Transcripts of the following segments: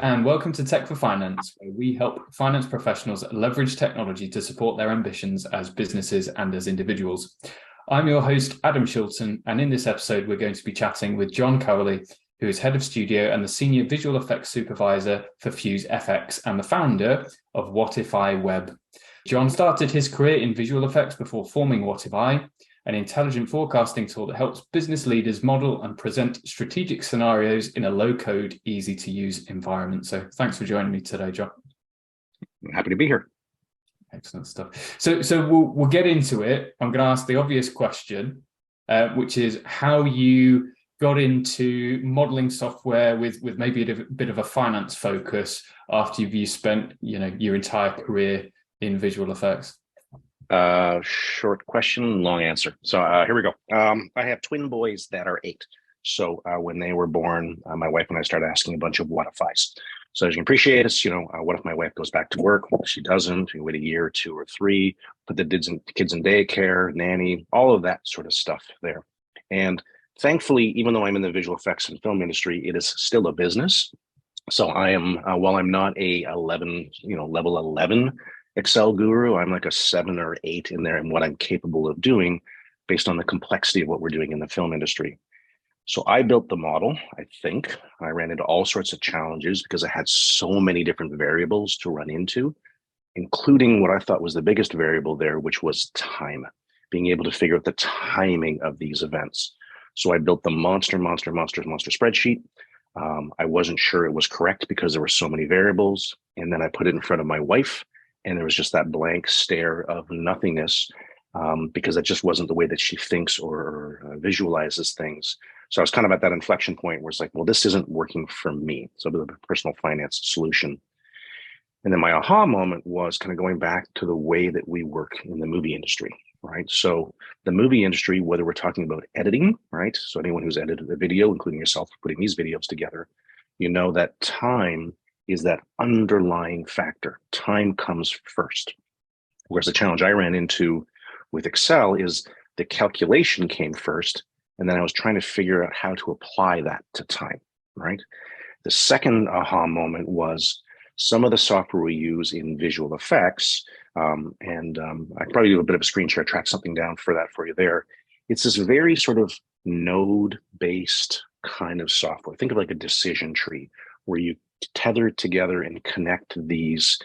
and welcome to Tech for Finance, where we help finance professionals leverage technology to support their ambitions as businesses and as individuals. I'm your host, Adam Shilton, and in this episode, we're going to be chatting with Jon Cowley, who is head of studio and the senior visual effects supervisor for Fuse FX and the founder of Whatifi Web. Jon started his career in visual effects before forming Whatifi, an intelligent forecasting tool that helps business leaders model and present strategic scenarios in a low-code, easy-to-use environment. So thanks for joining me today, Jon. I'm happy to be here. Excellent stuff. So we'll get into it. I'm going to ask the obvious question, which is how you got into modeling software with maybe a bit of a finance focus after you spent your entire career in visual effects. Short question, long answer. So here we go. I have twin boys that are 8. So when they were born, my wife and I started asking a bunch of what ifs. So as you can appreciate, it's, what if my wife goes back to work? What if she doesn't? We wait a year or 2 or 3, put the kids in daycare, nanny, all of that sort of stuff there. And thankfully, even though I'm in the visual effects and film industry, it is still a business. So I am, while I'm not a level 11 Excel guru, I'm like a 7 or 8 in there in what I'm capable of doing based on the complexity of what we're doing in the film industry. So I built the model, I think. I ran into all sorts of challenges because I had so many different variables to run into, including what I thought was the biggest variable there, which was time, being able to figure out the timing of these events. So I built the monster spreadsheet. I wasn't sure it was correct because there were so many variables. And then I put it in front of my wife, and there was just that blank stare of nothingness because that just wasn't the way that she thinks or visualizes things. So I was kind of at that inflection point where it's like, well, this isn't working for me. So the personal finance solution. And then my aha moment was kind of going back to the way that we work in the movie industry, right? So the movie industry, whether we're talking about editing, right? So anyone who's edited a video, including yourself, putting these videos together, you know that time is that underlying factor. Time comes first. Whereas the challenge I ran into with Excel is the calculation came first, and then I was trying to figure out how to apply that to time, right? The second aha moment was some of the software we use in visual effects, and I could probably do a bit of a screen share, track something down for that for you there. It's this very sort of node-based kind of software. Think of like a decision tree where you tether together and connect these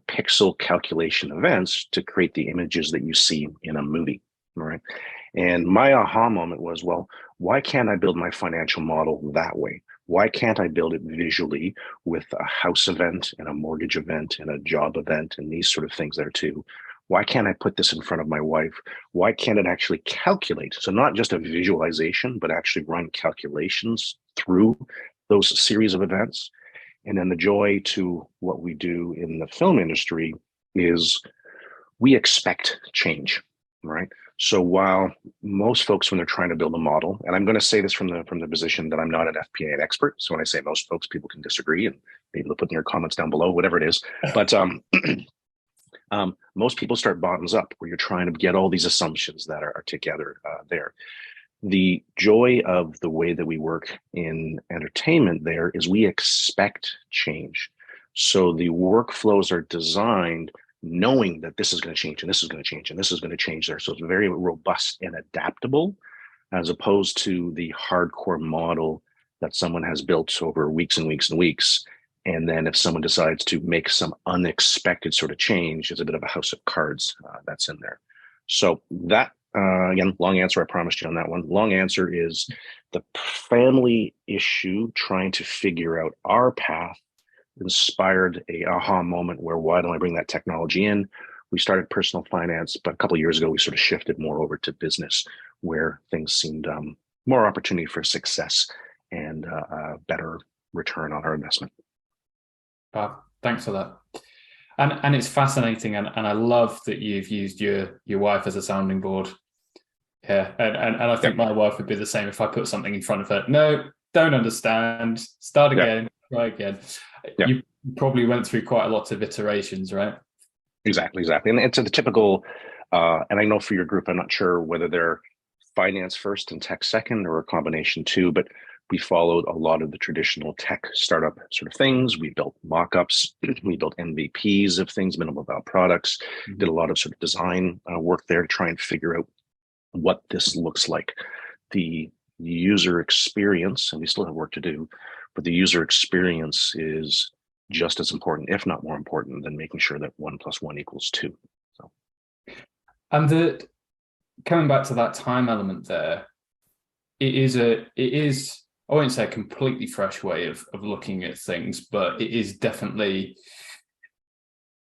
pixel calculation events to create the images that you see in a movie, right? And my aha moment was, well, why can't I build my financial model that way? Why can't I build it visually with a house event and a mortgage event and a job event and these sort of things there too? Why can't I put this in front of my wife? Why can't it actually calculate? So not just a visualization, but actually run calculations through those series of events. And then the joy to what we do in the film industry is we expect change, right? So while most folks, when they're trying to build a model, and I'm going to say this from the position that I'm not an FP&A expert. So when I say most folks, people can disagree and maybe they'll put in your comments down below, whatever it is. But most people start bottoms up where you're trying to get all these assumptions that are together there. The joy of the way that we work in entertainment there is we expect change. So the workflows are designed knowing that this is going to change and this is going to change and this is going to change there. So it's very robust and adaptable as opposed to the hardcore model that someone has built over weeks and weeks and weeks. And then if someone decides to make some unexpected sort of change, it's a bit of a house of cards that's in there. So that, again, long answer, I promised you on that one. Long answer is the family issue, trying to figure out our path inspired a aha moment where why don't I bring that technology in? We started personal finance, but a couple of years ago, we sort of shifted more over to business where things seemed more opportunity for success and a better return on our investment. Thanks for that. And it's fascinating. And I love that you've used your wife as a sounding board. Yeah. And I think my wife would be the same if I put something in front of her. No, don't understand. Start again. Try again. You probably went through quite a lot of iterations, right? Exactly. And it's the typical, and I know for your group, I'm not sure whether they're finance first and tech second or a combination too, but we followed a lot of the traditional tech startup sort of things. We built mock-ups, we built MVPs of things, minimal viable products, did a lot of sort of design work there to try and figure out what this looks like. The user experience, and we still have work to do, but the user experience is just as important, if not more important, than making sure that 1 + 1 = 2. So, and coming back to that time element there, it is I won't say a completely fresh way of looking at things, but it is definitely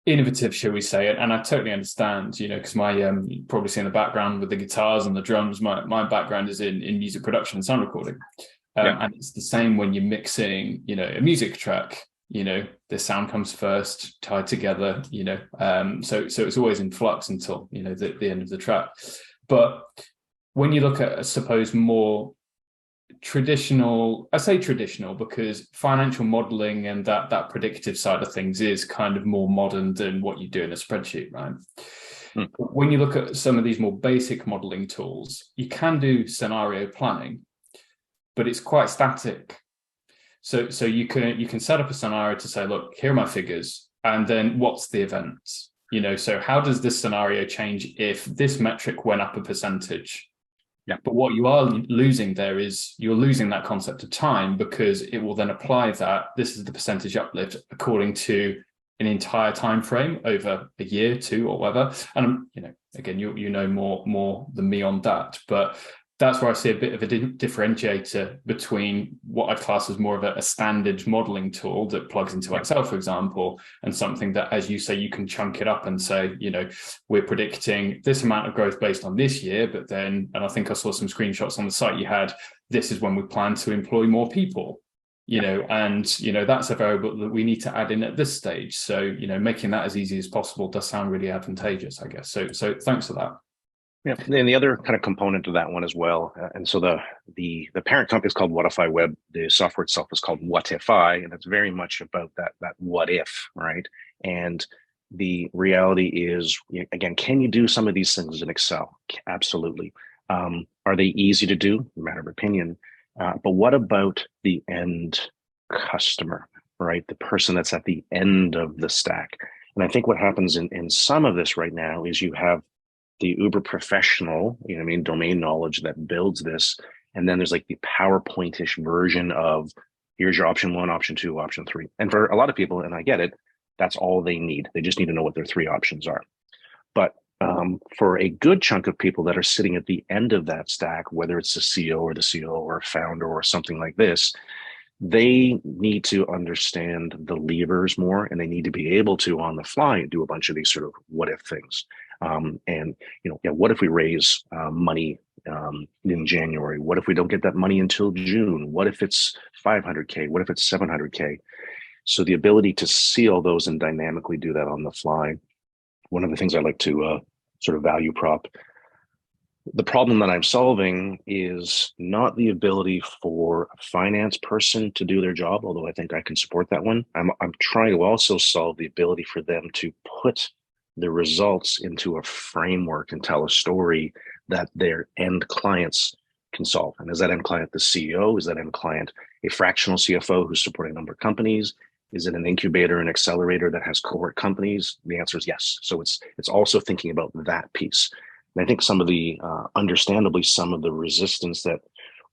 innovative, shall we say. And I totally understand, because my you probably see in the background with the guitars and the drums, my background is in music production and sound recording. And it's the same when you're mixing, a music track. The sound comes first, tied together, so it's always in flux until the end of the track. But when you look at, I suppose, more traditional, I say traditional because financial modeling and that predictive side of things is kind of more modern than what you do in a spreadsheet, right? When you look at some of these more basic modeling tools, you can do scenario planning, but it's quite static. So you can set up a scenario to say, look, here are my figures, and then what's the event? So how does this scenario change if this metric went up a percentage? Yeah. But what you are losing there is you're losing that concept of time, because it will then apply that this is the percentage uplift according to an entire time frame over a year, 2, or whatever. And again, you know more than me on that, but that's where I see a bit of a differentiator between what I'd class as more of a standard modeling tool that plugs into Excel, for example, and something that, as you say, you can chunk it up and say, we're predicting this amount of growth based on this year, but then, and I think I saw some screenshots on the site you had, this is when we plan to employ more people, and, that's a variable that we need to add in at this stage. So, making that as easy as possible does sound really advantageous, I guess. So thanks for that. Yeah, and the other kind of component to that one as well, and so the parent company is called Whatifi Web. The software itself is called Whatifi, and it's very much about that what if, right? And the reality is, again, can you do some of these things in Excel? Absolutely. Are they easy to do? Matter of opinion. But what about the end customer, right? The person that's at the end of the stack. And I think what happens in some of this right now is you have the uber professional, domain knowledge that builds this. And then there's like the PowerPoint-ish version of here's your option 1, option 2, option 3. And for a lot of people, and I get it, that's all they need. They just need to know what their 3 options are. But for a good chunk of people that are sitting at the end of that stack, whether it's the CEO or the COO or a founder or something like this, they need to understand the levers more, and they need to be able to, on the fly, do a bunch of these sort of what if things. What if we raise money in January? What if we don't get that money until June? What if it's 500K? What if it's 700K? So the ability to see all those and dynamically do that on the fly. One of the things I like to sort of value prop. The problem that I'm solving is not the ability for a finance person to do their job, although I think I can support that one. I'm trying to also solve the ability for them to put the results into a framework and tell a story that their end clients can solve. And is that end client the CEO? Is that end client a fractional CFO who's supporting a number of companies? Is it an incubator and accelerator that has cohort companies? The answer is yes. So it's also thinking about that piece. And I think some of the, understandably, some of the resistance that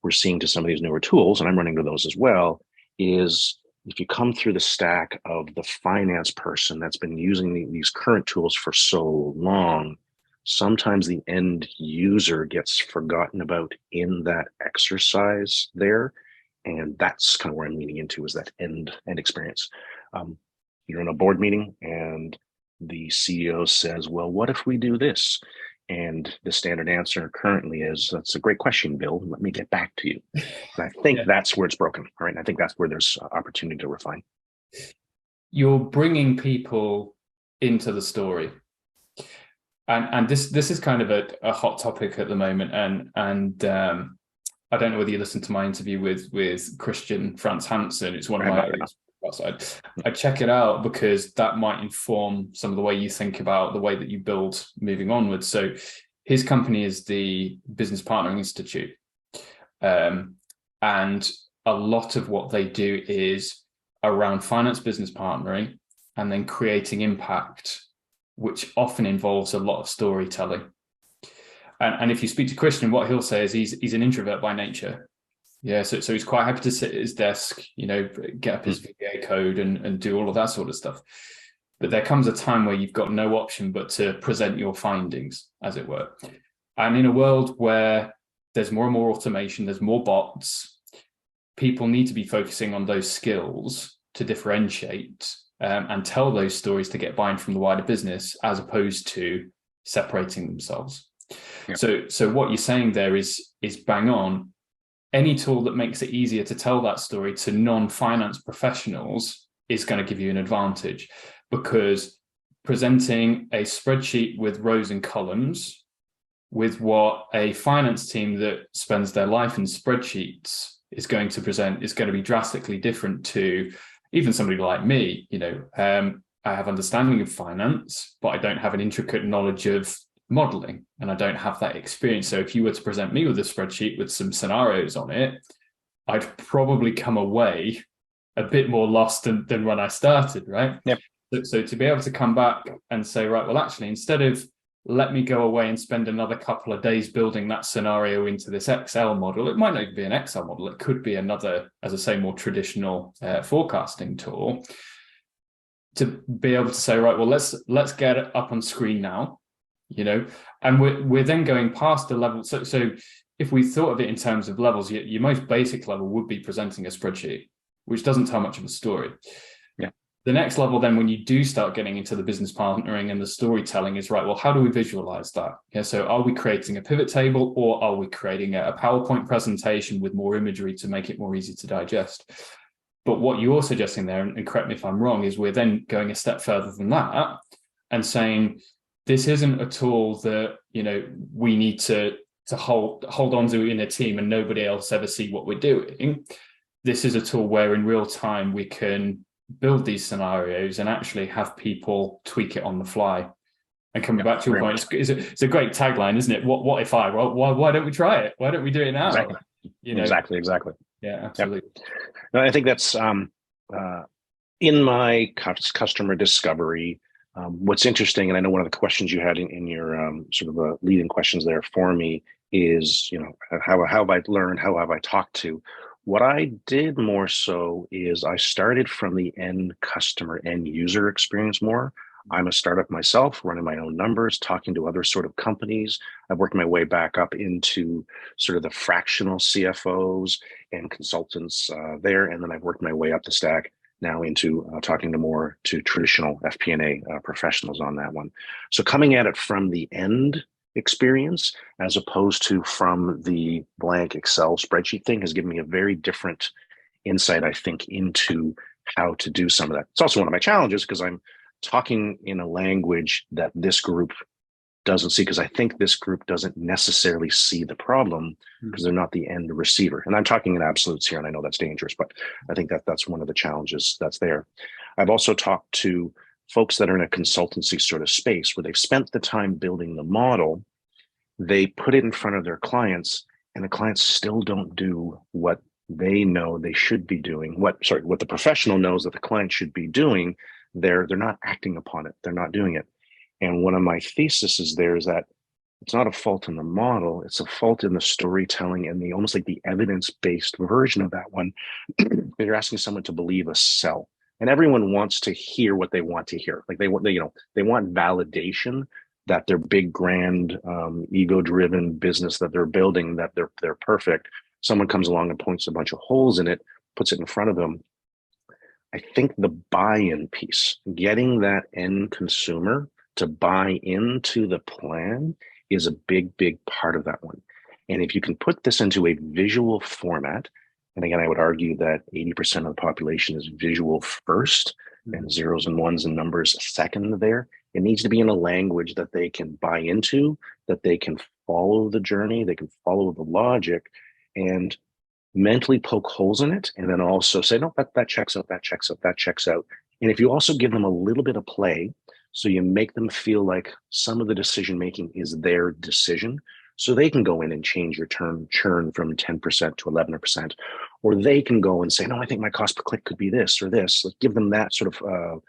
we're seeing to some of these newer tools, and I'm running into those as well, is if you come through the stack of the finance person that's been using these current tools for so long, sometimes the end user gets forgotten about in that exercise there. And that's kind of where I'm leaning into, is that end experience. You're in a board meeting and the CEO says, well, what if we do this? And the standard answer currently is, that's a great question, Bill. Let me get back to you. And I think that's where it's broken, right? And I think that's where there's opportunity to refine. You're bringing people into the story. And this is kind of a hot topic at the moment. And I don't know whether you listened to my interview with Christian Franz Hansen. It's one of my outside. I check it out because that might inform some of the way you think about the way that you build moving onwards. So his company is the Business Partnering Institute. And a lot of what they do is around finance business partnering and then creating impact, which often involves a lot of storytelling. And if you speak to Christian, what he'll say is he's an introvert by nature. Yeah, so he's quite happy to sit at his desk, get up his VBA code and do all of that sort of stuff. But there comes a time where you've got no option but to present your findings, as it were. And in a world where there's more and more automation, there's more bots, people need to be focusing on those skills to differentiate and tell those stories to get buy-in from the wider business, as opposed to separating themselves. Yeah. So what you're saying there is bang on. Any tool that makes it easier to tell that story to non-finance professionals is going to give you an advantage, because presenting a spreadsheet with rows and columns with what a finance team that spends their life in spreadsheets is going to present is going to be drastically different to even somebody like me. I have understanding of finance, but I don't have an intricate knowledge of modeling, and I don't have that experience. So if you were to present me with a spreadsheet with some scenarios on it, I'd probably come away a bit more lost than when I started, right? Yep. So to be able to come back and say, right, well, actually, instead of let me go away and spend another couple of days building that scenario into this Excel model, it might not even be an Excel model. It could be another, as I say, more traditional forecasting tool. To be able to say, right, well, let's get it up on screen now. And we're then going past the level. So if we thought of it in terms of levels, your most basic level would be presenting a spreadsheet, which doesn't tell much of a story. Yeah. The next level, then, when you do start getting into the business partnering and the storytelling, is right, well, how do we visualize that? Yeah. So are we creating a pivot table, or are we creating a PowerPoint presentation with more imagery to make it more easy to digest? But what you're suggesting there, and correct me if I'm wrong, is we're then going a step further than that and saying, this isn't a tool that we need to hold on to in a team and nobody else ever see what we're doing. This is a tool where in real time we can build these scenarios and actually have people tweak it on the fly. And coming back to your point, it's a great tagline, isn't it? What if I? Well, why don't we try it? Why don't we do it now? Exactly. Exactly. Yeah, absolutely. Yep. No, I think that's in my customer discovery. What's interesting, and I know one of the questions you had in your sort of leading questions there for me is, how have I learned? How have I talked to? What I did more so is I started from the end customer, end user experience more. I'm a startup myself, running my own numbers, talking to other sort of companies. I've worked my way back up into sort of the fractional CFOs and consultants there, and then I've worked my way up the stack now into talking to traditional FP&A professionals on that one. So coming at it from the end experience as opposed to from the blank Excel spreadsheet thing has given me a very different insight, I think, into how to do some of that. It's also one of my challenges because I'm talking in a language that this group doesn't see, because I think this group doesn't necessarily see the problem because they're not the end receiver. And I'm talking in absolutes here, and I know that's dangerous, but I think that's one of the challenges that's there. I've also talked to folks that are in a consultancy sort of space where they've spent the time building the model, they put it in front of their clients, and the clients still don't do what they know they should be doing. What the professional knows that the client should be doing, they're not acting upon it. They're not doing it. And one of my theses there is that it's not a fault in the model, it's a fault in the storytelling and the almost like the evidence-based version of that one. You're asking someone to believe a sell. And everyone wants to hear what they want to hear. Like they want validation that their big, grand, ego-driven business that they're building, that they're perfect. Someone comes along and points a bunch of holes in it, puts it in front of them. I think the buy-in piece, getting that end consumer to buy into the plan, is a big, big part of that one. And if you can put this into a visual format, and again, I would argue that 80% of the population is visual first and zeros and ones and numbers second there. It needs to be in a language that they can buy into, that they can follow the journey, they can follow the logic, and mentally poke holes in it, and then also say, no, that checks out, that checks out, that checks out. And if you also give them a little bit of play, so you make them feel like some of the decision making is their decision, So they can go in and change your churn from 10% to 11%, or they can go and say, no, I think my cost per click could be this or this. Let's give them that sort of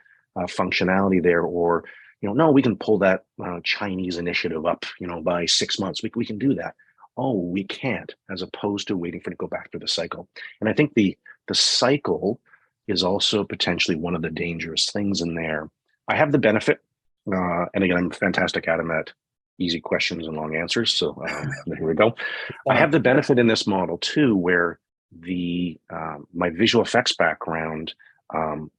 functionality there, or no, we can pull that Chinese initiative up, by 6 months. We can do that. Oh, we can't, as opposed to waiting for it to go back to the cycle. And I think the cycle is also potentially one of the dangerous things in there. I have the benefit, and again, I'm fantastic, Adam, at easy questions and long answers. So here we go. I have the benefit in this model too, where my visual effects background,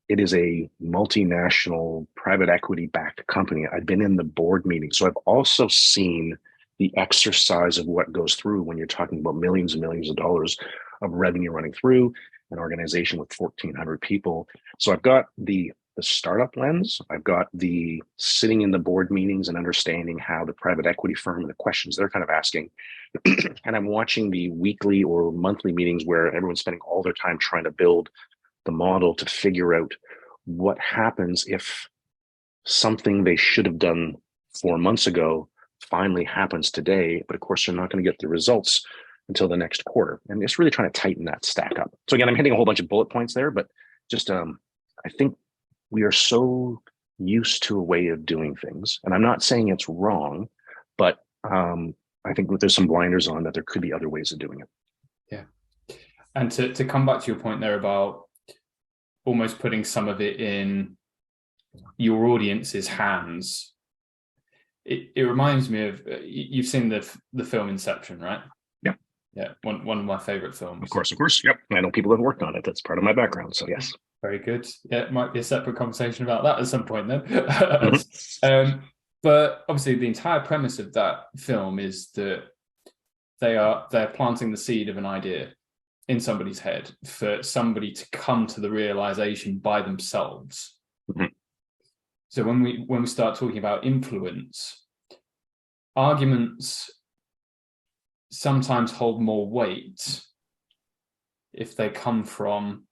it is a multinational private equity backed company. I've been in the board meeting. So I've also seen the exercise of what goes through when you're talking about millions and millions of dollars of revenue running through an organization with 1,400 people. So I've got the startup lens. I've got the sitting in the board meetings and understanding how the private equity firm and the questions they're kind of asking. And I'm watching the weekly or monthly meetings where everyone's spending all their time trying to build the model to figure out what happens if something they should have done 4 months ago finally happens today, but of course they're not going to get the results until the next quarter. And it's really trying to tighten that stack up. So again, I'm hitting a whole bunch of bullet points there, but just I think we are so used to a way of doing things, and I'm not saying it's wrong, but I think there's some blinders on that there could be other ways of doing it. Yeah. And to come back to your point there about almost putting some of it in your audience's hands, it reminds me of, you've seen the film Inception, right? Yeah, one of my favorite films. Of course. Yep. I know people have worked on it. That's part of my background. So yes. Very good. Yeah, it might be a separate conversation about that at some point then. But obviously the entire premise of that film is that they're planting the seed of an idea in somebody's head for somebody to come to the realization by themselves. Mm-hmm. So when we start talking about influence, arguments sometimes hold more weight if they come from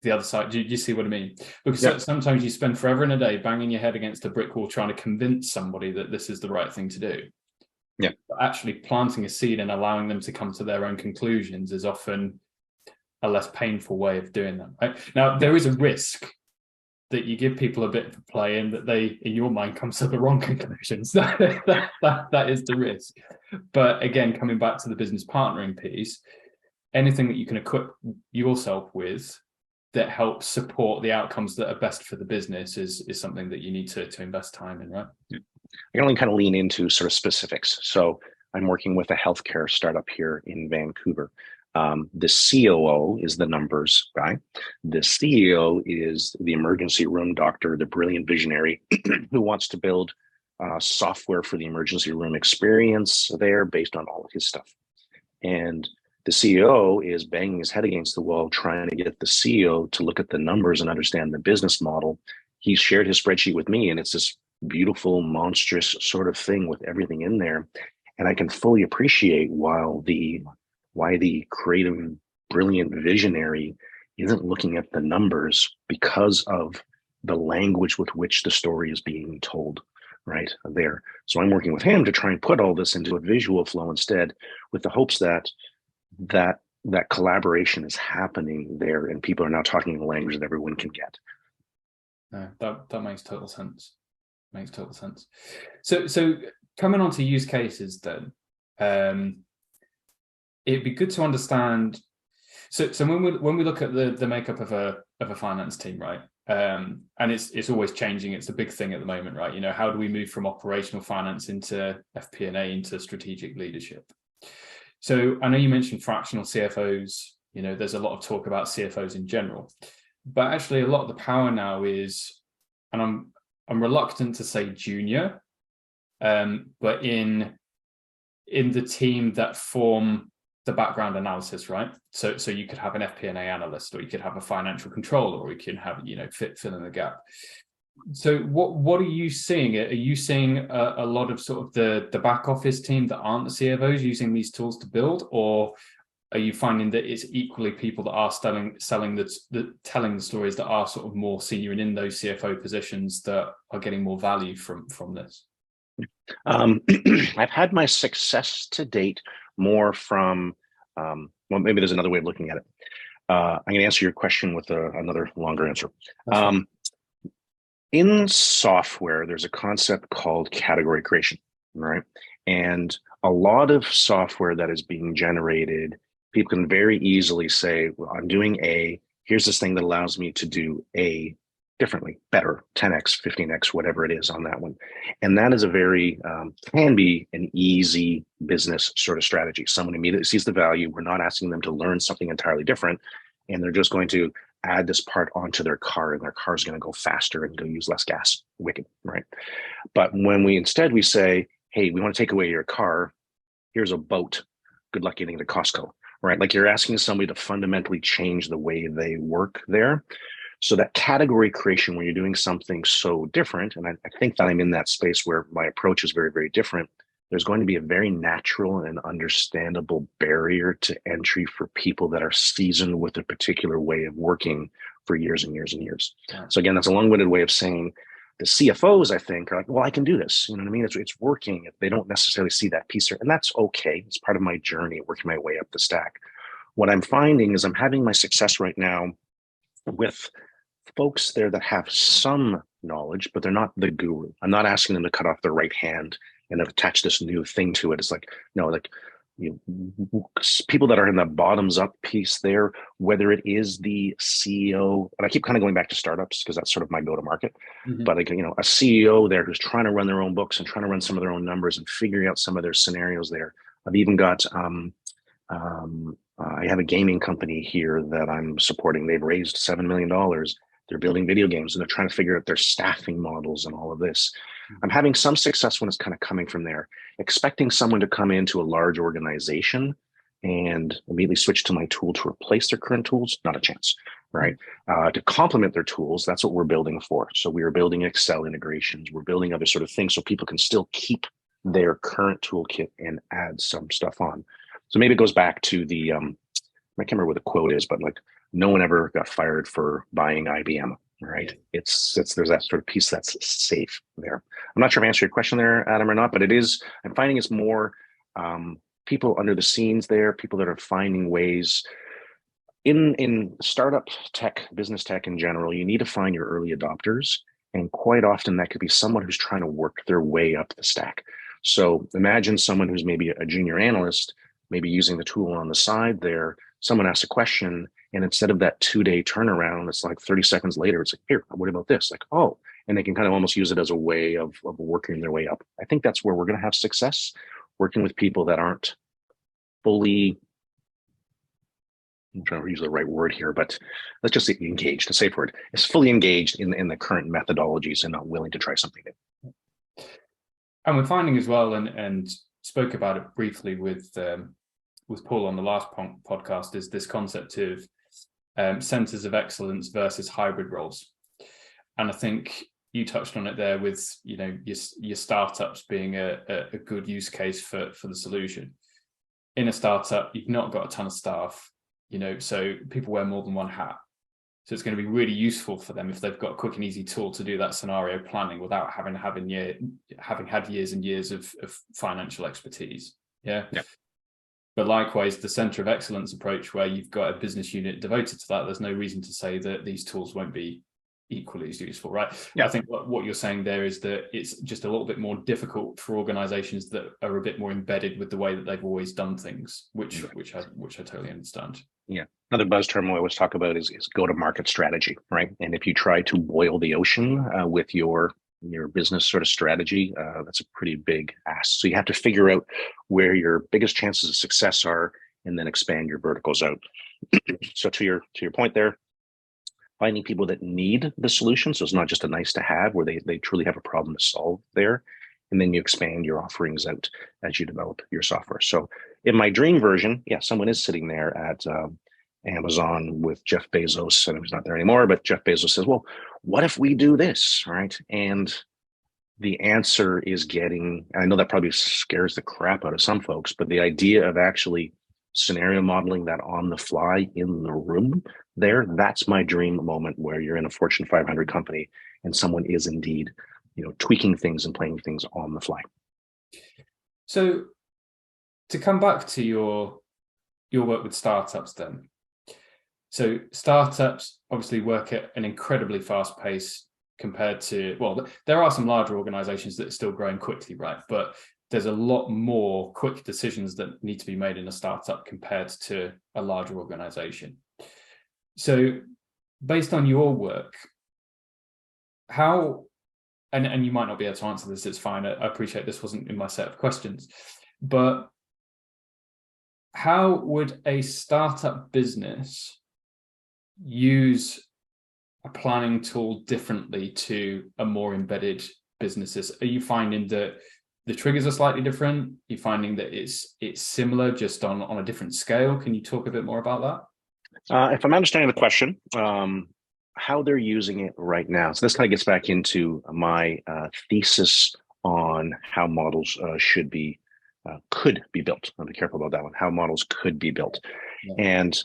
the other side. Do you see what I mean? Because sometimes you spend forever and a day banging your head against a brick wall trying to convince somebody that this is the right thing to do. Yeah. But actually planting a seed and allowing them to come to their own conclusions is often a less painful way of doing that. Right? Now, there is a risk that you give people a bit of play and that they, in your mind, come to the wrong conclusions. that is the risk. But again, coming back to the business partnering piece, anything that you can equip yourself with that helps support the outcomes that are best for the business is something that you need to invest time in, right? Yeah. I can only kind of lean into sort of specifics. So I'm working with a healthcare startup here in Vancouver. The COO is the numbers guy. The CEO is the emergency room doctor, the brilliant visionary who wants to build software for the emergency room experience there based on all of his stuff. And the CEO is banging his head against the wall, trying to get the CEO to look at the numbers and understand the business model. He's shared his spreadsheet with me, and it's this beautiful, monstrous sort of thing with everything in there. And I can fully appreciate why the creative, brilliant visionary isn't looking at the numbers because of the language with which the story is being told right there. So I'm working with him to try and put all this into a visual flow instead, with the hopes that collaboration is happening there and people are now talking a language that everyone can get. No, that makes total sense. So coming on to use cases then, it'd be good to understand. So when we look at the makeup of a finance team, right? And it's always changing. It's a big thing at the moment, right? You know, how do we move from operational finance into FP&A into strategic leadership? So I know you mentioned fractional CFOs. You know, there's a lot of talk about CFOs in general, but actually a lot of the power now is, and I'm reluctant to say junior, but in the team that form the background analysis, right? So you could have an FP&A analyst, or you could have a financial controller, or you can have, fill in the gap. So what are you seeing? Are you seeing a lot of sort of the back office team that aren't the CFOs using these tools to build, or are you finding that it's equally people that are telling the stories that are sort of more senior and in those CFO positions that are getting more value from this? I've had my success to date more from, well, maybe there's another way of looking at it. I'm going to answer your question with another longer answer. That's fine. In software, there's a concept called category creation, right? And a lot of software that is being generated, people can very easily say, well, I'm doing A, here's this thing that allows me to do A differently, better, 10x, 15x, whatever it is on that one. And that is a very, can be an easy business sort of strategy. Someone immediately sees the value. We're not asking them to learn something entirely different. And they're just going to add this part onto their car, and their car is going to go faster and go use less gas. Wicked, right? But when we say, hey, we want to take away your car, here's a boat. Good luck getting to Costco, right? Like you're asking somebody to fundamentally change the way they work there. So that category creation, when you're doing something so different, and I think that I'm in that space where my approach is very, very different, there's going to be a very natural and understandable barrier to entry for people that are seasoned with a particular way of working for years and years and years. Yeah. So again, that's a long-winded way of saying the CFOs, I think, are like, well, I can do this. You know what I mean? It's working. They don't necessarily see that piece there. And that's okay. It's part of my journey, working my way up the stack. What I'm finding is I'm having my success right now with folks there that have some knowledge, but they're not the guru. I'm not asking them to cut off their right hand and attach this new thing to it. It's like, no, like people that are in the bottoms up piece there, whether it is the CEO, and I keep kind of going back to startups because that's sort of my go to market, but like, a CEO there who's trying to run their own books and trying to run some of their own numbers and figuring out some of their scenarios there. I've even got, I have a gaming company here that I'm supporting. They've raised $7 million. They're building video games and they're trying to figure out their staffing models and all of this. I'm having some success when it's kind of coming from there. Expecting someone to come into a large organization and immediately switch to my tool to replace their current tools, not a chance, right? To complement their tools, that's what we're building for. So we are building Excel integrations. We're building other sort of things so people can still keep their current toolkit and add some stuff on. So maybe it goes back to the, I can't remember what the quote is, but like, no one ever got fired for buying IBM, right? It's there's that sort of piece that's safe there. I'm not sure if I answered your question there, Adam, or not, but it is, I'm finding it's more people under the scenes there, people that are finding ways in startup tech, business tech in general, you need to find your early adopters. And quite often that could be someone who's trying to work their way up the stack. So imagine someone who's maybe a junior analyst, maybe using the tool on the side there, someone asks a question, and instead of that 2-day turnaround, it's like 30 seconds later, it's like, here, what about this? Like, oh, and they can kind of almost use it as a way of working their way up. I think that's where we're going to have success, working with people that aren't fully, I'm trying to use the right word here, but let's just say engaged, a safe word, is fully engaged in the current methodologies and not willing to try something new. And we're finding as well, and spoke about it briefly with Paul on the last podcast, is this concept of centers of excellence versus hybrid roles. And I think you touched on it there with, your startups being a good use case for the solution. In a startup, you've not got a ton of staff, so people wear more than one hat. So it's going to be really useful for them if they've got a quick and easy tool to do that scenario planning without having had years and years of financial expertise. Yeah. But likewise, the center of excellence approach, where you've got a business unit devoted to that, there's no reason to say that these tools won't be equally as useful, right? I think what you're saying there is that it's just a little bit more difficult for organizations that are a bit more embedded with the way that they've always done things, which I totally understand. Yeah. Another buzz term we always talk about is go-to-market strategy, right? And if you try to boil the ocean with your business sort of strategy, that's a pretty big ask. So you have to figure out where your biggest chances of success are, and then expand your verticals out. So to your point there, finding people that need the solution, so it's not just a nice to have, where they truly have a problem to solve there, and then you expand your offerings out as you develop your software. So in my dream version, someone is sitting there at Amazon with Jeff Bezos, and he's not there anymore, but Jeff Bezos says, well, what if we do this, right? And the answer is I know that probably scares the crap out of some folks, but the idea of actually scenario modeling that on the fly in the room there, that's my dream moment, where you're in a Fortune 500 company and someone is indeed tweaking things and playing things on the fly. So to come back to your work with startups then. So startups obviously work at an incredibly fast pace compared to, well, there are some larger organizations that are still growing quickly, right? But there's a lot more quick decisions that need to be made in a startup compared to a larger organization. So based on your work, how, and you might not be able to answer this, it's fine. I appreciate this wasn't in my set of questions, but how would a startup business use a planning tool differently to a more embedded businesses? Are you finding that the triggers are slightly different? Are you finding that it's similar, just on a different scale? Can you talk a bit more about that? If I'm understanding the question, how they're using it right now. So this kind of gets back into my thesis on how models could be built. I'll be careful about that one. How models could be built. Yeah. And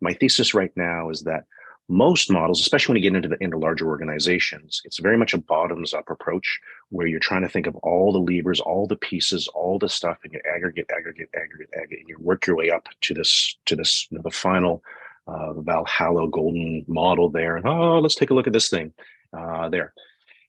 my thesis right now is that most models, especially when you get into larger organizations, it's very much a bottoms-up approach where you're trying to think of all the levers, all the pieces, all the stuff, and you aggregate, and you work your way up to this, the final Valhalla golden model there. And let's take a look at this thing there.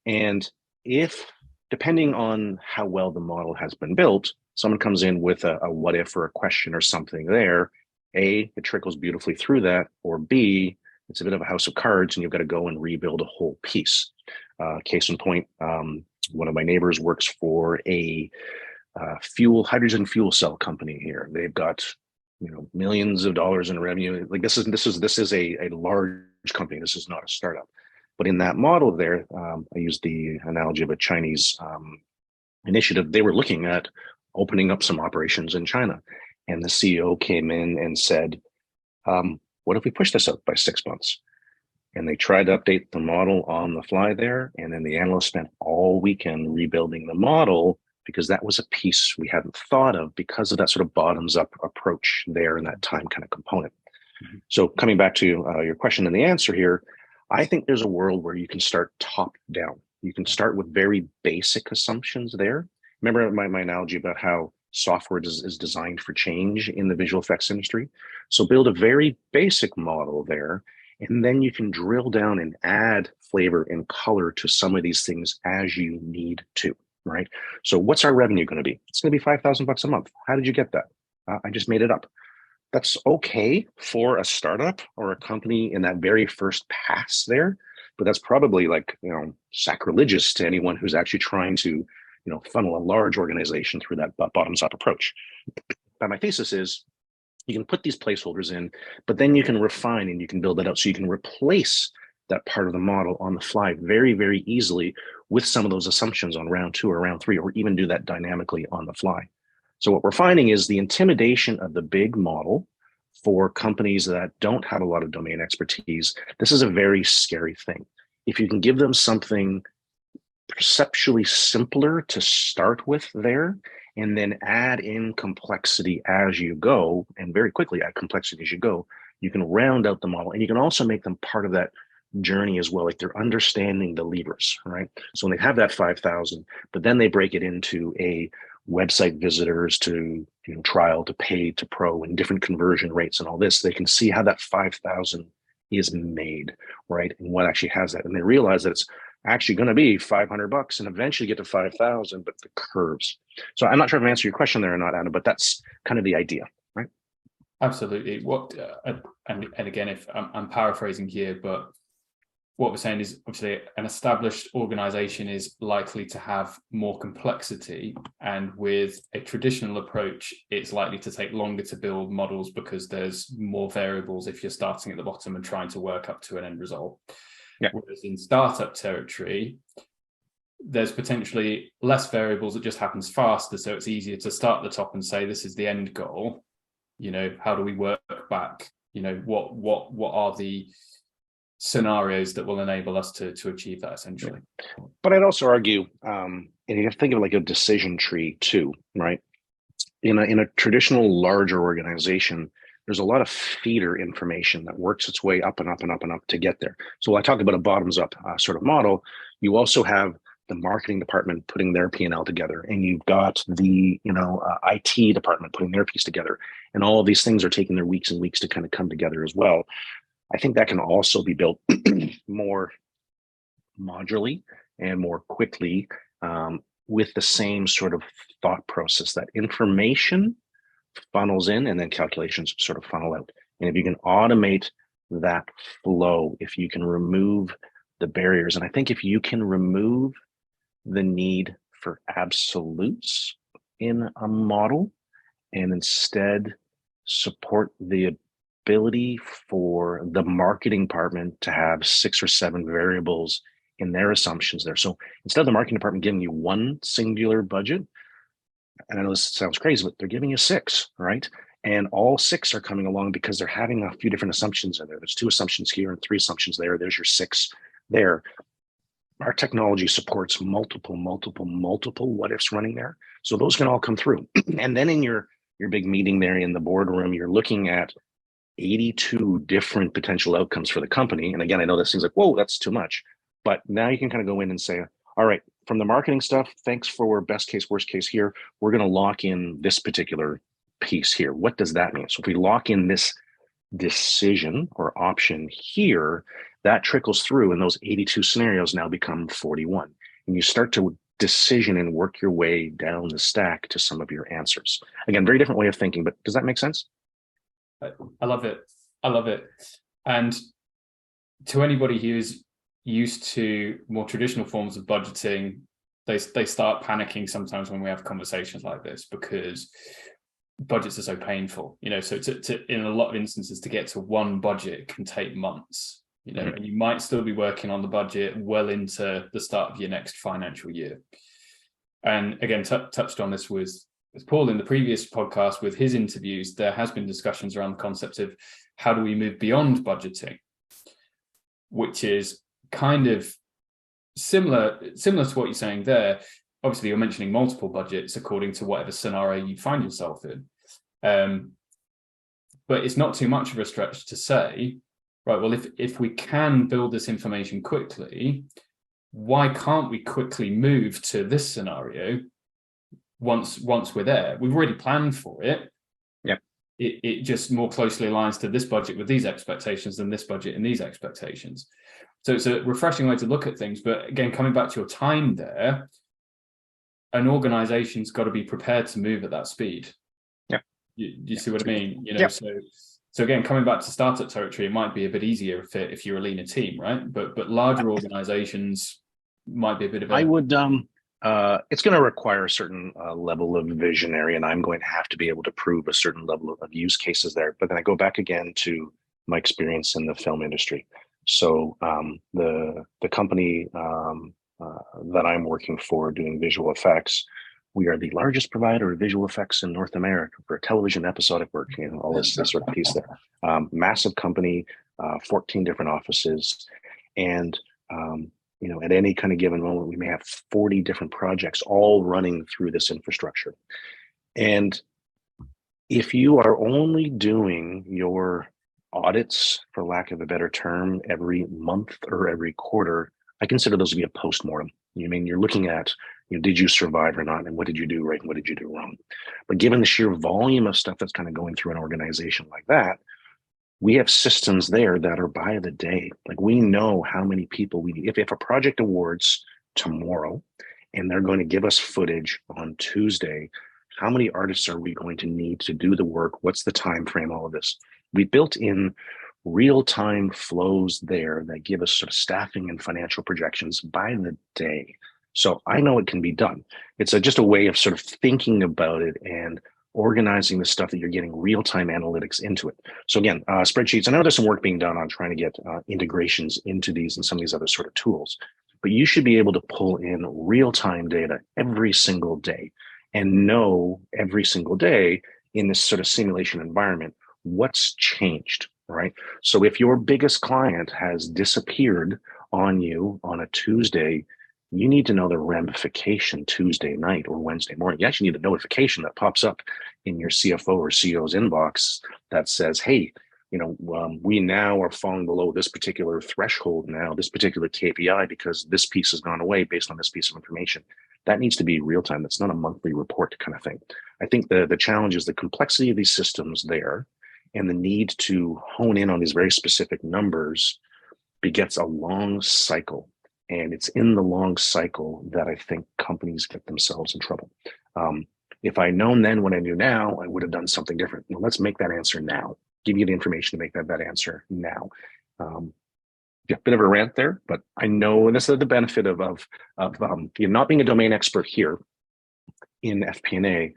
And if, depending on how well the model has been built, someone comes in with a what if or a question or something there, A, it trickles beautifully through that, or B, it's a bit of a house of cards and you've got to go and rebuild a whole piece. Case in point, one of my neighbors works for a hydrogen fuel cell company here. They've got millions of dollars in revenue. Like this is a large company. This is not a startup. But in that model there, I used the analogy of a Chinese initiative. They were looking at opening up some operations in China. And the CEO came in and said, what if we push this out by 6 months? And they tried to update the model on the fly there. And then the analyst spent all weekend rebuilding the model because that was a piece we hadn't thought of because of that sort of bottoms up approach there in that time kind of component. Mm-hmm. So coming back to your question and the answer here, I think there's a world where you can start top down. You can start with very basic assumptions there. Remember my analogy about how software is designed for change in the visual effects industry? So build a very basic model there, and then you can drill down and add flavor and color to some of these things as you need to, right? So what's our revenue going to be? It's going to be $5,000 a month. How did you get that? I just made it up. That's okay for a startup or a company in that very first pass there, but that's probably sacrilegious to anyone who's actually trying to funnel a large organization through that bottoms up approach. But my thesis is you can put these placeholders in, but then you can refine and you can build it out so you can replace that part of the model on the fly very, very easily with some of those assumptions on round 2 or round 3, or even do that dynamically on the fly. So what we're finding is the intimidation of the big model for companies that don't have a lot of domain expertise. This is a very scary thing. If you can give them something perceptually simpler to start with there, and then add in complexity as you go, and very quickly add complexity as you go, you can round out the model, and you can also make them part of that journey as well. Like they're understanding the levers, right? So when they have that 5,000, but then they break it into a website visitors to trial to paid to pro and different conversion rates and all this, they can see how that 5,000 is made, right? And what actually has that. And they realize that it's actually going to be $500 and eventually get to 5,000, but the curves. So I'm not sure if I answered your question there or not, Adam, but that's kind of the idea, right? Absolutely. What and again, if I'm paraphrasing here, but what we're saying is obviously an established organization is likely to have more complexity, and with a traditional approach, it's likely to take longer to build models because there's more variables if you're starting at the bottom and trying to work up to an end result. Yeah. Whereas in startup territory, there's potentially less variables. It just happens faster. So it's easier to start at the top and say, this is the end goal. How do we work back? What are the scenarios that will enable us to achieve that essentially? But I'd also argue, and you have to think of like a decision tree too, right? In a traditional larger organization, there's a lot of feeder information that works its way up and up and up and up to get there. So when I talk about a bottoms up sort of model, you also have the marketing department putting their P&L together, and you've got the IT department putting their piece together, and all of these things are taking their weeks and weeks to kind of come together as well. I think that can also be built more modularly and more quickly, with the same sort of thought process that information funnels in and then calculations sort of funnel out. And if you can automate that flow, if you can remove the barriers, and I think if you can remove the need for absolutes in a model and instead support the ability for the marketing department to have 6 or 7 variables in their assumptions there. So instead of the marketing department giving you one singular budget, and I know this sounds crazy, but they're giving you 6, right? And all 6 are coming along because they're having a few different assumptions in there. There's 2 assumptions here and 3 assumptions there. There's your 6 there. Our technology supports multiple what ifs running there. So those can all come through. And then in your big meeting there in the boardroom, you're looking at 82 different potential outcomes for the company. And again, I know this seems like, whoa, that's too much. But now you can kind of go in and say, all right, from the marketing stuff, thanks for best case, worst case here, we're going to lock in this particular piece here. What does that mean? So if we lock in this decision or option here, that trickles through, and those 82 scenarios now become 41. And you start to decision and work your way down the stack to some of your answers. Again, very different way of thinking, but does that make sense? I love it. I love it. And to anybody who's used to more traditional forms of budgeting, they start panicking sometimes when we have conversations like this, because budgets are so painful, so in a lot of instances to get to one budget can take months, and you might still be working on the budget well into the start of your next financial year. And again, touched on this with Paul in the previous podcast with his interviews. There has been discussions around the concept of how do we move beyond budgeting, which is kind of similar to what you're saying there. Obviously, you're mentioning multiple budgets according to whatever scenario you find yourself in. But it's not too much of a stretch to say, right, well, if we can build this information quickly, why can't we quickly move to this scenario once we're there? We've already planned for it. Yeah. It just more closely aligns to this budget with these expectations than this budget and these expectations. So it's a refreshing way to look at things. But again, coming back to your time there, an organization's got to be prepared to move at that speed. Yeah. You see what I mean? Yeah. So again, coming back to startup territory, it might be a bit easier if you're a leaner team, right? But larger organizations might be a bit of a... I would, it's going to require a certain level of visionary, and I'm going to have to be able to prove a certain level of use cases there. But then I go back again to my experience in the film industry. So the company that I'm working for doing visual effects, we are the largest provider of visual effects in North America for television episodic work, all this sort of piece there. Massive company, 14 different offices. And, at any kind of given moment, we may have 40 different projects all running through this infrastructure. And if you are only doing your audits, for lack of a better term, every month or every quarter, I consider those to be a postmortem. You're looking at, did you survive or not? And what did you do right? And what did you do wrong? But given the sheer volume of stuff that's kind of going through an organization like that, we have systems there that are by the day. Like, we know how many people we need. If a project awards tomorrow and they're going to give us footage on Tuesday, how many artists are we going to need to do the work? What's the time frame? All of this. We built in real-time flows there that give us sort of staffing and financial projections by the day. So I know it can be done. It's just a way of sort of thinking about it and organizing the stuff that you're getting real-time analytics into it. So again, spreadsheets, I know there's some work being done on trying to get integrations into these and some of these other sort of tools, but you should be able to pull in real-time data every single day and know every single day in this sort of simulation environment what's changed, right? So if your biggest client has disappeared on you on a Tuesday, you need to know the ramification Tuesday night or Wednesday morning. You actually need a notification that pops up in your CFO or CEO's inbox that says, hey, we now are falling below this particular threshold now, this particular KPI, because this piece has gone away based on this piece of information. That needs to be real time. That's not a monthly report kind of thing. I think the challenge is the complexity of these systems there, and the need to hone in on these very specific numbers begets a long cycle. And it's in the long cycle that I think companies get themselves in trouble. If I'd known then what I knew now, I would have done something different. Well, let's make that answer now. Give you the information to make that answer now. Yeah, bit of a rant there, but I know, and this is the benefit of not being a domain expert here in FP&A,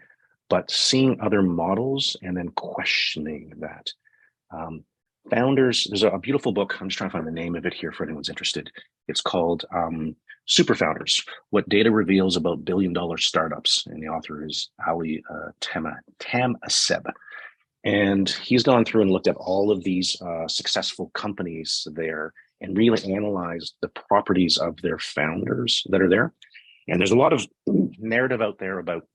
but seeing other models and then questioning that. Founders, there's a beautiful book. I'm just trying to find the name of it here for anyone's interested. It's called Super Founders: What Data Reveals About Billion-Dollar Startups, and the author is Ali Tam-Asseb. And he's gone through and looked at all of these successful companies there and really analyzed the properties of their founders that are there. And there's a lot of narrative out there about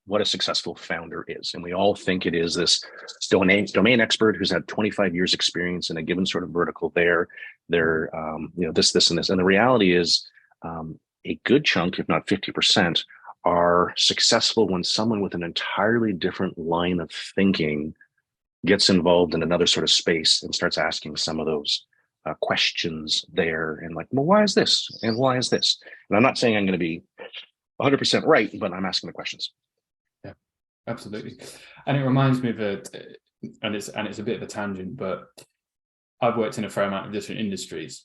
what a successful founder is. And we all think it is this domain expert who's had 25 years experience in a given sort of vertical there. They're, this, and this. And the reality is a good chunk, if not 50%, are successful when someone with an entirely different line of thinking gets involved in another sort of space and starts asking some of those questions there, and like, well, why is this? And why is this? And I'm not saying I'm going to be 100% right, but I'm asking the questions. Yeah, absolutely. And it reminds me of and it's a bit of a tangent, but I've worked in a fair amount of different industries,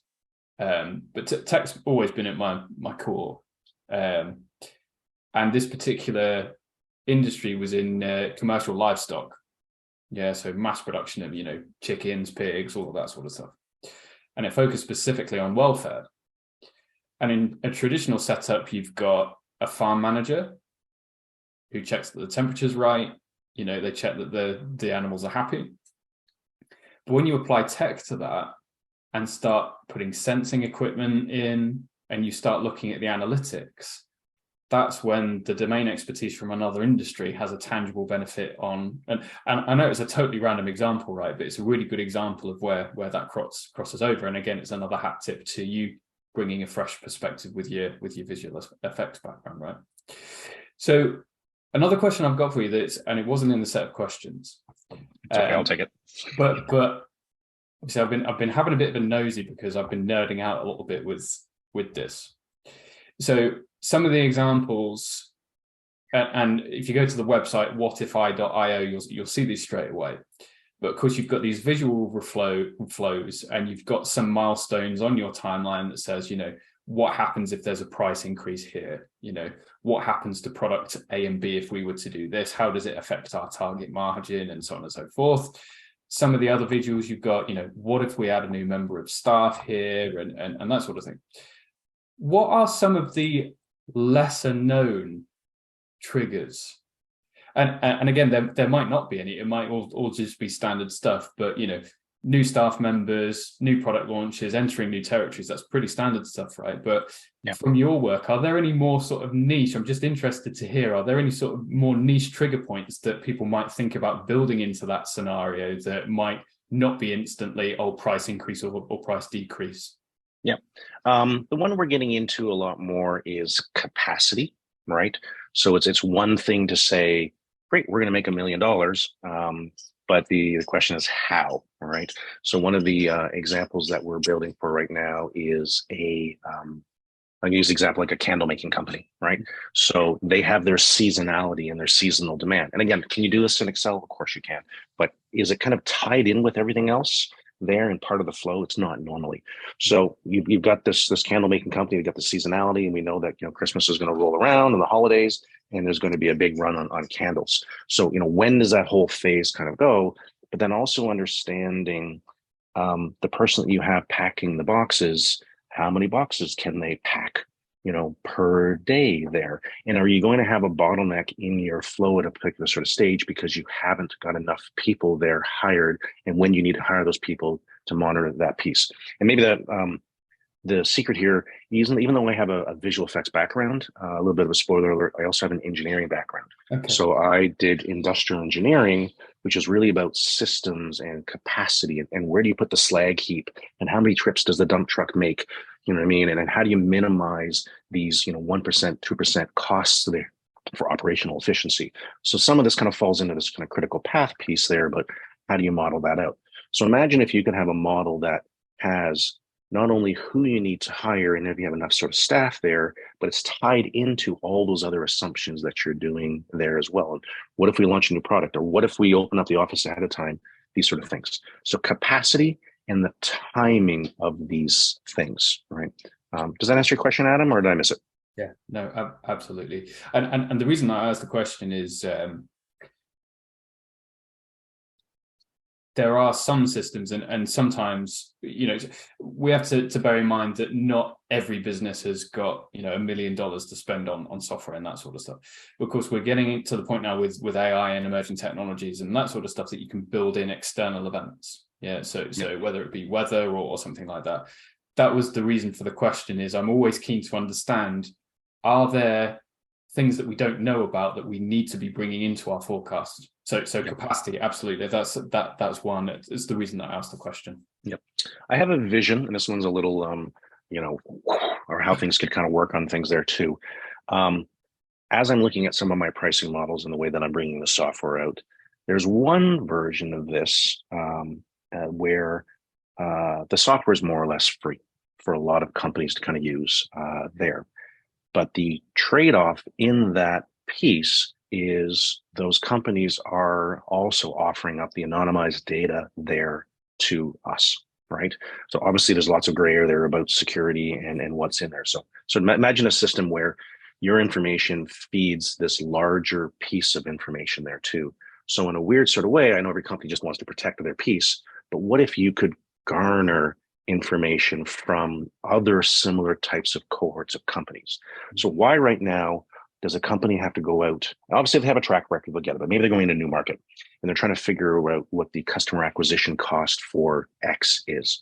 but tech's always been at my core. And this particular industry was in commercial livestock. Yeah, so mass production of, chickens, pigs, all of that sort of stuff. And it focused specifically on welfare. And in a traditional setup, you've got a farm manager who checks that the temperature's right. They check that the animals are happy. But when you apply tech to that and start putting sensing equipment in, and you start looking at the analytics, that's when the domain expertise from another industry has a tangible benefit on. And I know it's a totally random example, right? But it's a really good example of where that crosses over. And again, it's another hat tip to you bringing a fresh perspective with your visual effects background, right? So another question I've got for you, and it wasn't in the set of questions. It's okay, I'll take it. But obviously I've been having a bit of a nosy because I've been nerding out a little bit with this. So some of the examples, and if you go to the website whatifi.io, you'll see these straight away. But of course, you've got these visual flows, and you've got some milestones on your timeline that says, what happens if there's a price increase here? What happens to product A and B if we were to do this? How does it affect our target margin, and so on and so forth? Some of the other visuals you've got, what if we add a new member of staff here, and that sort of thing. What are some of the lesser known triggers? And again, there might not be any. It might all just be standard stuff, but new staff members, new product launches, entering new territories, that's pretty standard stuff, right? But yeah, from your work, are there any more sort of niche? I'm just interested to hear, are there any sort of more niche trigger points that people might think about building into that scenario that might not be instantly, price increase or price decrease? Yeah. The one we're getting into a lot more is capacity, right? So it's one thing to say, great, we're going to make $1 million. But the question is how, right? So one of the examples that we're building for right now is I'll use the example like a candle making company, right? So they have their seasonality and their seasonal demand. And again, can you do this in Excel? Of course you can. But is it kind of tied in with everything else there and part of the flow? It's not normally. So you've got this candle making company, you've got the seasonality, and we know that Christmas is going to roll around and the holidays, and there's going to be a big run on candles. So when does that whole phase kind of go? But then also understanding the person that you have packing the boxes, how many boxes can they pack per day there? And are you going to have a bottleneck in your flow at a particular sort of stage because you haven't got enough people there hired, and when you need to hire those people to monitor that piece? And maybe the secret here, even though I have a visual effects background, a little bit of a spoiler alert, I also have an engineering background. Okay. So I did industrial engineering, which is really about systems and capacity and where do you put the slag heap and how many trips does the dump truck make? You know what I mean? And then how do you minimize these, 1%, 2% costs there for operational efficiency? So some of this kind of falls into this kind of critical path piece there, but how do you model that out? So imagine if you could have a model that has not only who you need to hire and if you have enough sort of staff there, but it's tied into all those other assumptions that you're doing there as well. And what if we launch a new product, or what if we open up the office ahead of time? These sort of things. So capacity and the timing of these things, right? Does that answer your question, Adam, or did I miss it? Yeah, no, absolutely. And the reason I asked the question is there are some systems and sometimes, we have to bear in mind that not every business has got, $1 million to spend on software and that sort of stuff. Of course, we're getting to the point now with AI and emerging technologies and that sort of stuff that you can build in external events. Yeah. So whether it be weather or something like that, that was the reason for the question. Is I'm always keen to understand, are there things that we don't know about that we need to be bringing into our forecast? So capacity, absolutely. That's one. It's the reason that I asked the question. Yep. I have a vision, and this one's a little, or how things could kind of work on things there too. As I'm looking at some of my pricing models and the way that I'm bringing the software out, there's one version of this where the software is more or less free for a lot of companies to kind of use there. But the trade-off in that piece is those companies are also offering up the anonymized data there to us, right? So obviously there's lots of gray area there about security and what's in there. So imagine a system where your information feeds this larger piece of information there too. So in a weird sort of way, I know every company just wants to protect their piece, but what if you could garner information from other similar types of cohorts of companies? So why right now does a company have to go out? Obviously, if they have a track record, they'll get it, but maybe they're going into a new market and they're trying to figure out what the customer acquisition cost for X is.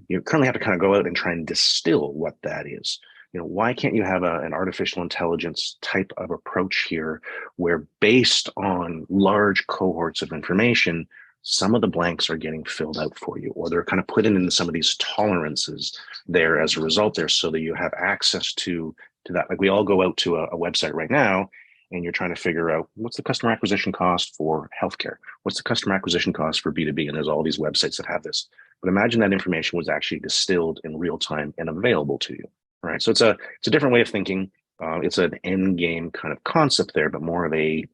You currently have to kind of go out and try and distill what that is. Why can't you have an artificial intelligence type of approach here where based on large cohorts of information, some of the blanks are getting filled out for you, or they're kind of put into some of these tolerances there as a result there so that you have access to that. Like we all go out to a website right now and you're trying to figure out what's the customer acquisition cost for healthcare? What's the customer acquisition cost for B2B? And there's all these websites that have this. But imagine that information was actually distilled in real time and available to you, right? So it's a different way of thinking. It's an end game kind of concept there, but more of a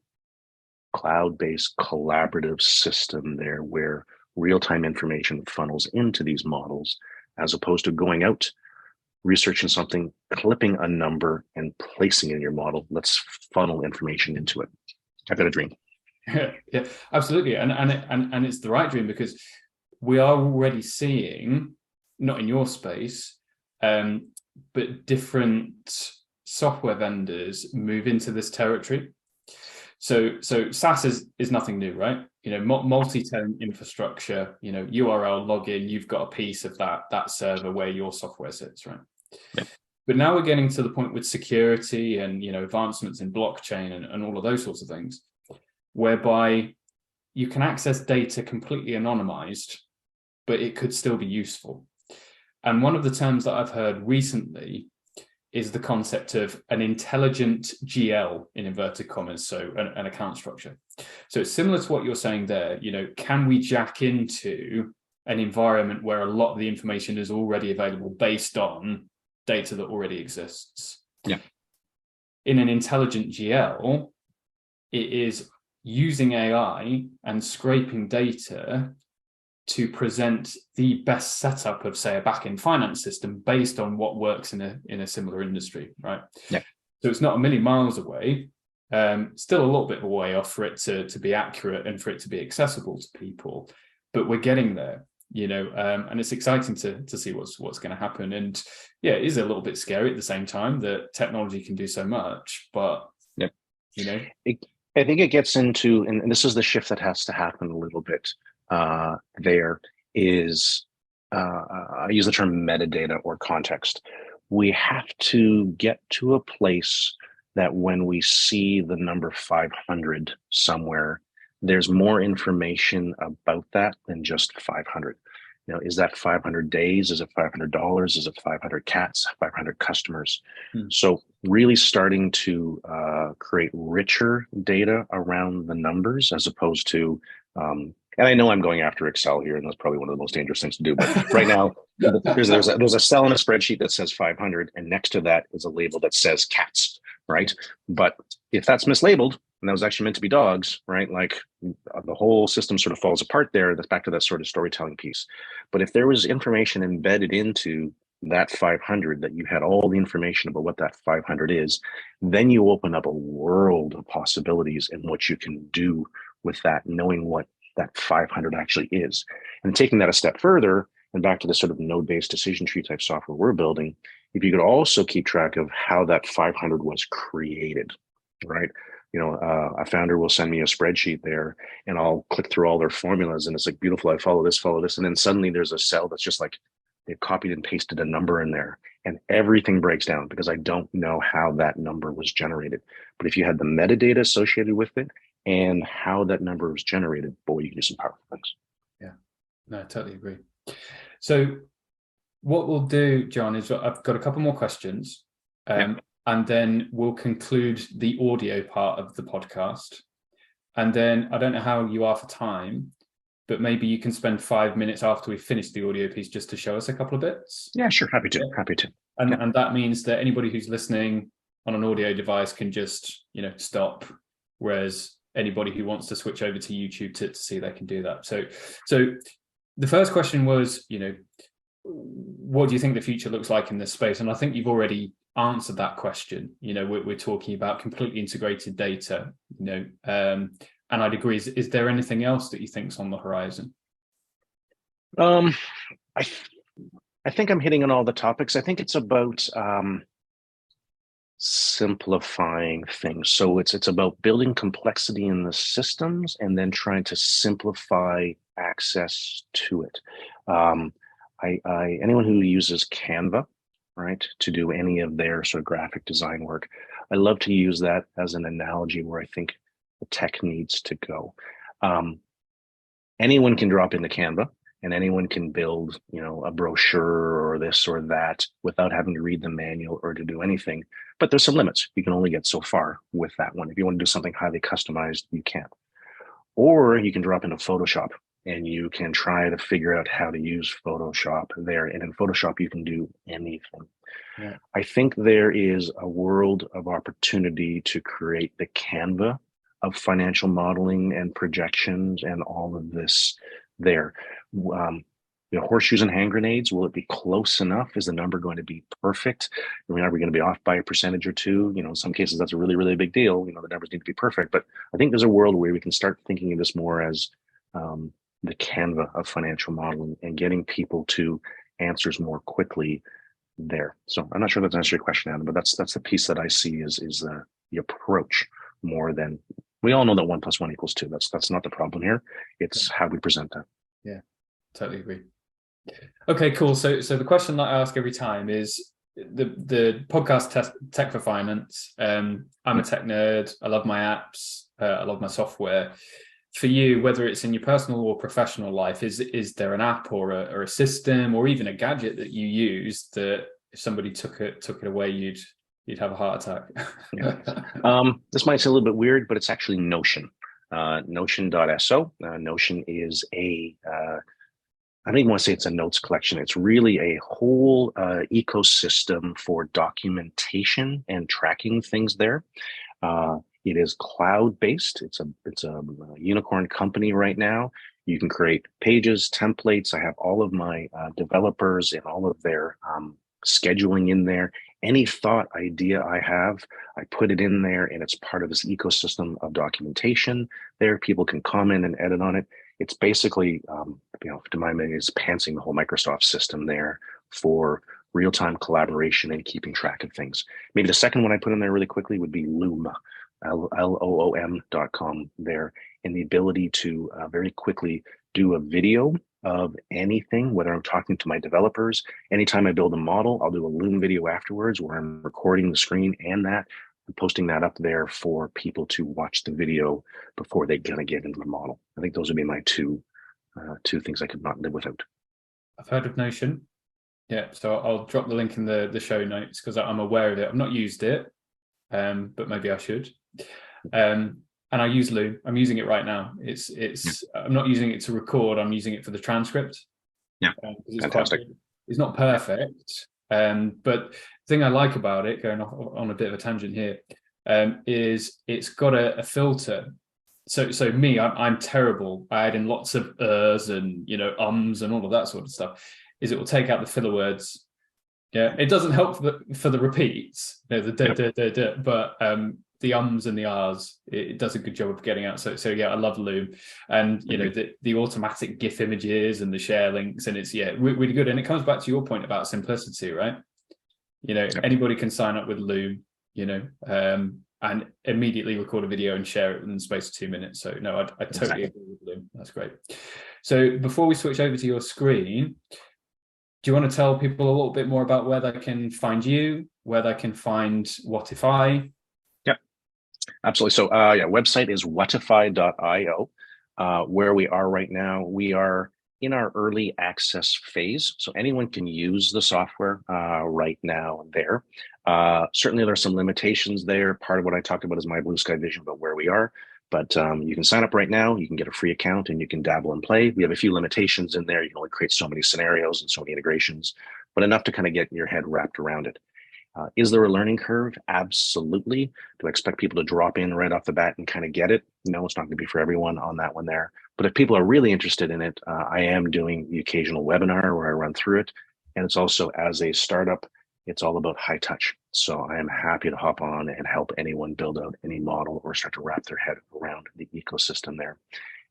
cloud-based collaborative system there where real-time information funnels into these models as opposed to going out, researching something, clipping a number and placing it in your model. Let's funnel information into it. I've got a dream. Yeah, absolutely. And it's the right dream because we are already seeing, not in your space, but different software vendors move into this territory. So SaaS is nothing new, right? Multi-tenant infrastructure, URL login, you've got a piece of that server where your software sits, right? Yeah. But now we're getting to the point with security and, advancements in blockchain and all of those sorts of things, whereby you can access data completely anonymized, but it could still be useful. And one of the terms that I've heard recently is the concept of an intelligent GL in inverted commas, so an account structure. So it's similar to what you're saying there. Can we jack into an environment where a lot of the information is already available based on data that already exists? Yeah. In an intelligent GL, it is using AI and scraping data to present the best setup of, say, a back-end finance system based on what works in a similar industry, right? Yeah. So it's not a million miles away. Still a little bit of a way off for it to be accurate and for it to be accessible to people, but we're getting there, and it's exciting to see what's going to happen. And yeah, it is a little bit scary at the same time that technology can do so much, but yeah, I think it gets into, and this is the shift that has to happen a little bit. There is I use the term metadata or context. We have to get to a place that when we see the number 500 somewhere, there's more information about that than just 500. You know, is that 500 days? Is it $500? Is it 500 cats? 500 customers? Hmm. So really starting to create richer data around the numbers as opposed to and I know I'm going after Excel here, and that's probably one of the most dangerous things to do. But right now, there's a cell in a spreadsheet that says 500, and next to that is a label that says cats, right? But if that's mislabeled, and that was actually meant to be dogs, right? Like the whole system sort of falls apart there. That's back to that sort of storytelling piece. But if there was information embedded into that 500, that you had all the information about what that 500 is, then you open up a world of possibilities in what you can do with that, knowing what that 500 actually is. And taking that a step further and back to the sort of node-based decision tree type software we're building, if you could also keep track of how that 500 was created, right? You know, a founder will send me a spreadsheet there and I'll click through all their formulas and it's like, beautiful, I follow this. And then suddenly there's a cell that's just like, they've copied and pasted a number in there and everything breaks down because I don't know how that number was generated. But if you had the metadata associated with it, and how that number was generated, boy, you can do some powerful things. Yeah, no, I totally agree. So what we'll do, Jon, is I've got a couple more questions, and then we'll conclude the audio part of the podcast. And then I don't know how you are for time, but maybe you can spend 5 minutes after we finish the audio piece just to show us a couple of bits. Yeah, sure. Happy to. Happy to. And that means that anybody who's listening on an audio device can just, stop, whereas anybody who wants to switch over to YouTube to see they can do that. So the first question was, what do you think the future looks like in this space? And I think you've already answered that question. We're talking about completely integrated data, and I'd agree. Is there anything else that you think's on the horizon? I think I'm hitting on all the topics. I think it's about simplifying things. So it's about building complexity in the systems and then trying to simplify access to it. Anyone who uses Canva, right, to do any of their sort of graphic design work, I love to use that as an analogy where I think the tech needs to go. Anyone can drop into Canva and anyone can build, a brochure or this or that without having to read the manual or to do anything. But there's some limits. You can only get so far with that one. If you want to do something highly customized, you can't. Or you can drop into Photoshop and you can try to figure out how to use Photoshop there. And in Photoshop, you can do anything. Yeah. I think there is a world of opportunity to create the Canva of financial modeling and projections and all of this there. Horseshoes and hand grenades, will it be close enough? Is the number going to be perfect? I mean, are we going to be off by a percentage or two? In some cases, that's a really, really big deal. The numbers need to be perfect. But I think there's a world where we can start thinking of this more as the Canva of financial modeling and getting people to answers more quickly there. So I'm not sure that's answered your question, Adam, but that's the piece that I see is the approach more than, we all know that 1 + 1 = 2. That's not the problem here. It's how we present that. Yeah, totally agree. Okay, cool. So the question that I ask every time is the podcast Tech for Finance. I'm a tech nerd. I love my apps. I love my software. For you, whether it's in your personal or professional life, is there an app or a system or even a gadget that you use that if somebody took it away, you'd have a heart attack? Yeah. This might sound a little bit weird, but it's actually Notion. Notion.so. Notion is I don't even want to say it's a notes collection. It's really a whole ecosystem for documentation and tracking things there. It is cloud-based. It's a unicorn company right now. You can create pages, templates. I have all of my developers and all of their scheduling in there. Any thought idea I have, I put it in there, and it's part of this ecosystem of documentation there. People can comment and edit on it. It's basically, to my mind, it's pantsing the whole Microsoft system there for real-time collaboration and keeping track of things. Maybe the second one I put in there really quickly would be Loom, Loom.com there, and the ability to very quickly do a video of anything, whether I'm talking to my developers. Anytime I build a model, I'll do a Loom video afterwards where I'm recording the screen and posting that up there for people to watch the video before they kind of get into the model. I think those would be my two things I could not live without. I've heard of Notion. Yeah, so I'll drop the link in the show notes because I'm aware of it. I've not used it, but maybe I should. And I use Loom. I'm using it right now. I'm not using it to record. I'm using it for the transcript. Yeah, it's fantastic. It's not perfect, but the thing I like about it, going off on a bit of a tangent here, is it's got a filter. So me, I'm terrible. I add in lots of and ums and all of that sort of stuff. Is it will take out the filler words. Yeah, it doesn't help for the repeats, but the ums and the ahs, it does a good job of getting out. So yeah, I love Loom, and the automatic GIF images and the share links, and it's really good. And it comes back to your point about simplicity, right? Anybody can sign up with Loom, and immediately record a video and share it in the space of 2 minutes. So no, I totally agree with Loom. That's great. So before we switch over to your screen, do you want to tell people a little bit more about where they can find you, where they can find Whatifi? Yeah, absolutely. So website is whatifi.io. Where we are right now, we are in our early access phase. So anyone can use the software right now there. Certainly there are some limitations there. Part of what I talked about is my blue sky vision about where we are. But you can sign up right now. You can get a free account and you can dabble and play. We have a few limitations in there. You can only create so many scenarios and so many integrations, but enough to kind of get your head wrapped around it. Is there a learning curve? Absolutely. Do I expect people to drop in right off the bat and kind of get it? No, it's not going to be for everyone on that one there. But if people are really interested in it, I am doing the occasional webinar where I run through it. And it's also, as a startup, it's all about high touch. So I am happy to hop on and help anyone build out any model or start to wrap their head around the ecosystem there.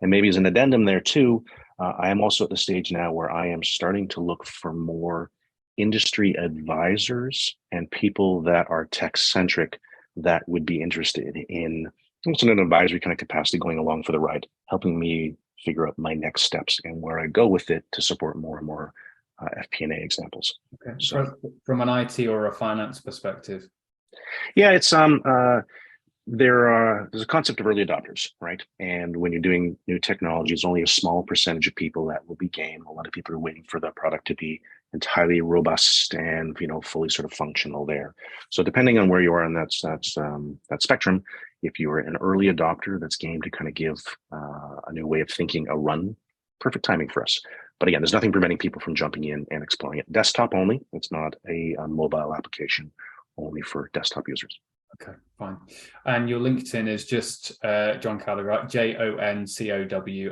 And maybe as an addendum there too, I am also at the stage now where I am starting to look for more industry advisors and people that are tech-centric that would be interested in almost an advisory kind of capacity going along for the ride, helping me figure out my next steps and where I go with it to support more and more FP&A examples. Okay. So from an IT or a finance perspective? Yeah, it's there's a concept of early adopters, right? And when you're doing new technologies, only a small percentage of people that will be game. A lot of people are waiting for the product to be entirely robust and fully sort of functional there. So depending on where you are on that spectrum, if you are an early adopter that's game to kind of give a new way of thinking a run, perfect timing for us. But again, there's nothing preventing people from jumping in and exploring it. Desktop only. It's not a mobile application, only for desktop users. Okay, fine. And your LinkedIn is just Jon Cowley, right? JONCOWLEY.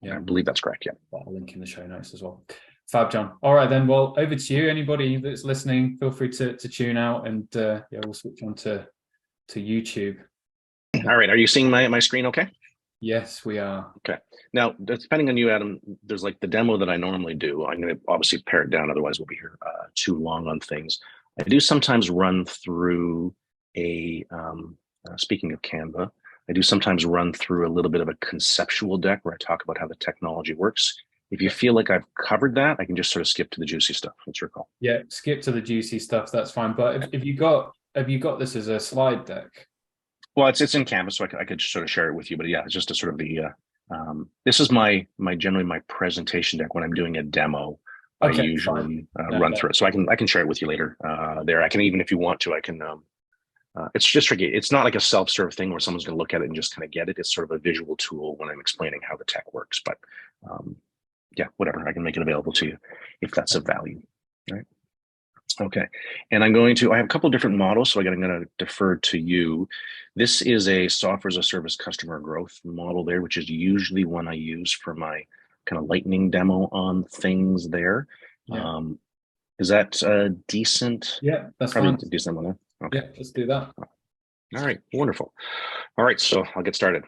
Yeah, I believe that's correct. Yeah. I'll link in the show notes as well. Fab, Jon. All right, then. Well, over to you. Anybody that's listening, feel free to tune out, and we'll switch on to YouTube. All right. Are you seeing my screen okay? Yes, we are. Okay. Now, depending on you, Adam, there's like the demo that I normally do. I'm going to obviously pare it down. Otherwise, we'll be here too long on things. I do sometimes run through speaking of Canva, I do sometimes run through a little bit of a conceptual deck where I talk about how the technology works. If you feel like I've covered that, I can just sort of skip to the juicy stuff. It's your call. Yeah, skip to the juicy stuff. That's fine. But have you got this as a slide deck? Well, it's in Canva, so I could just sort of share it with you. But yeah, it's just a sort of the this is my generally my presentation deck when I'm doing a demo. Okay, I usually run through it, so I can share it with you later. There, I can even if you want to, I can. It's just tricky. It's not like a self-serve thing where someone's going to look at it and just kind of get it. It's sort of a visual tool when I'm explaining how the tech works. But yeah, whatever, I can make it available to you if that's of value. Right. Okay, and I have a couple of different models, so I'm going to defer to you. This is a software as a service customer growth model there, which is usually one I use for my kind of lightning demo on things there. Yeah. Is that decent? Yeah, that's probably fine. A decent one. Okay. Yeah, let's do that. All right, wonderful. All right, so I'll get started.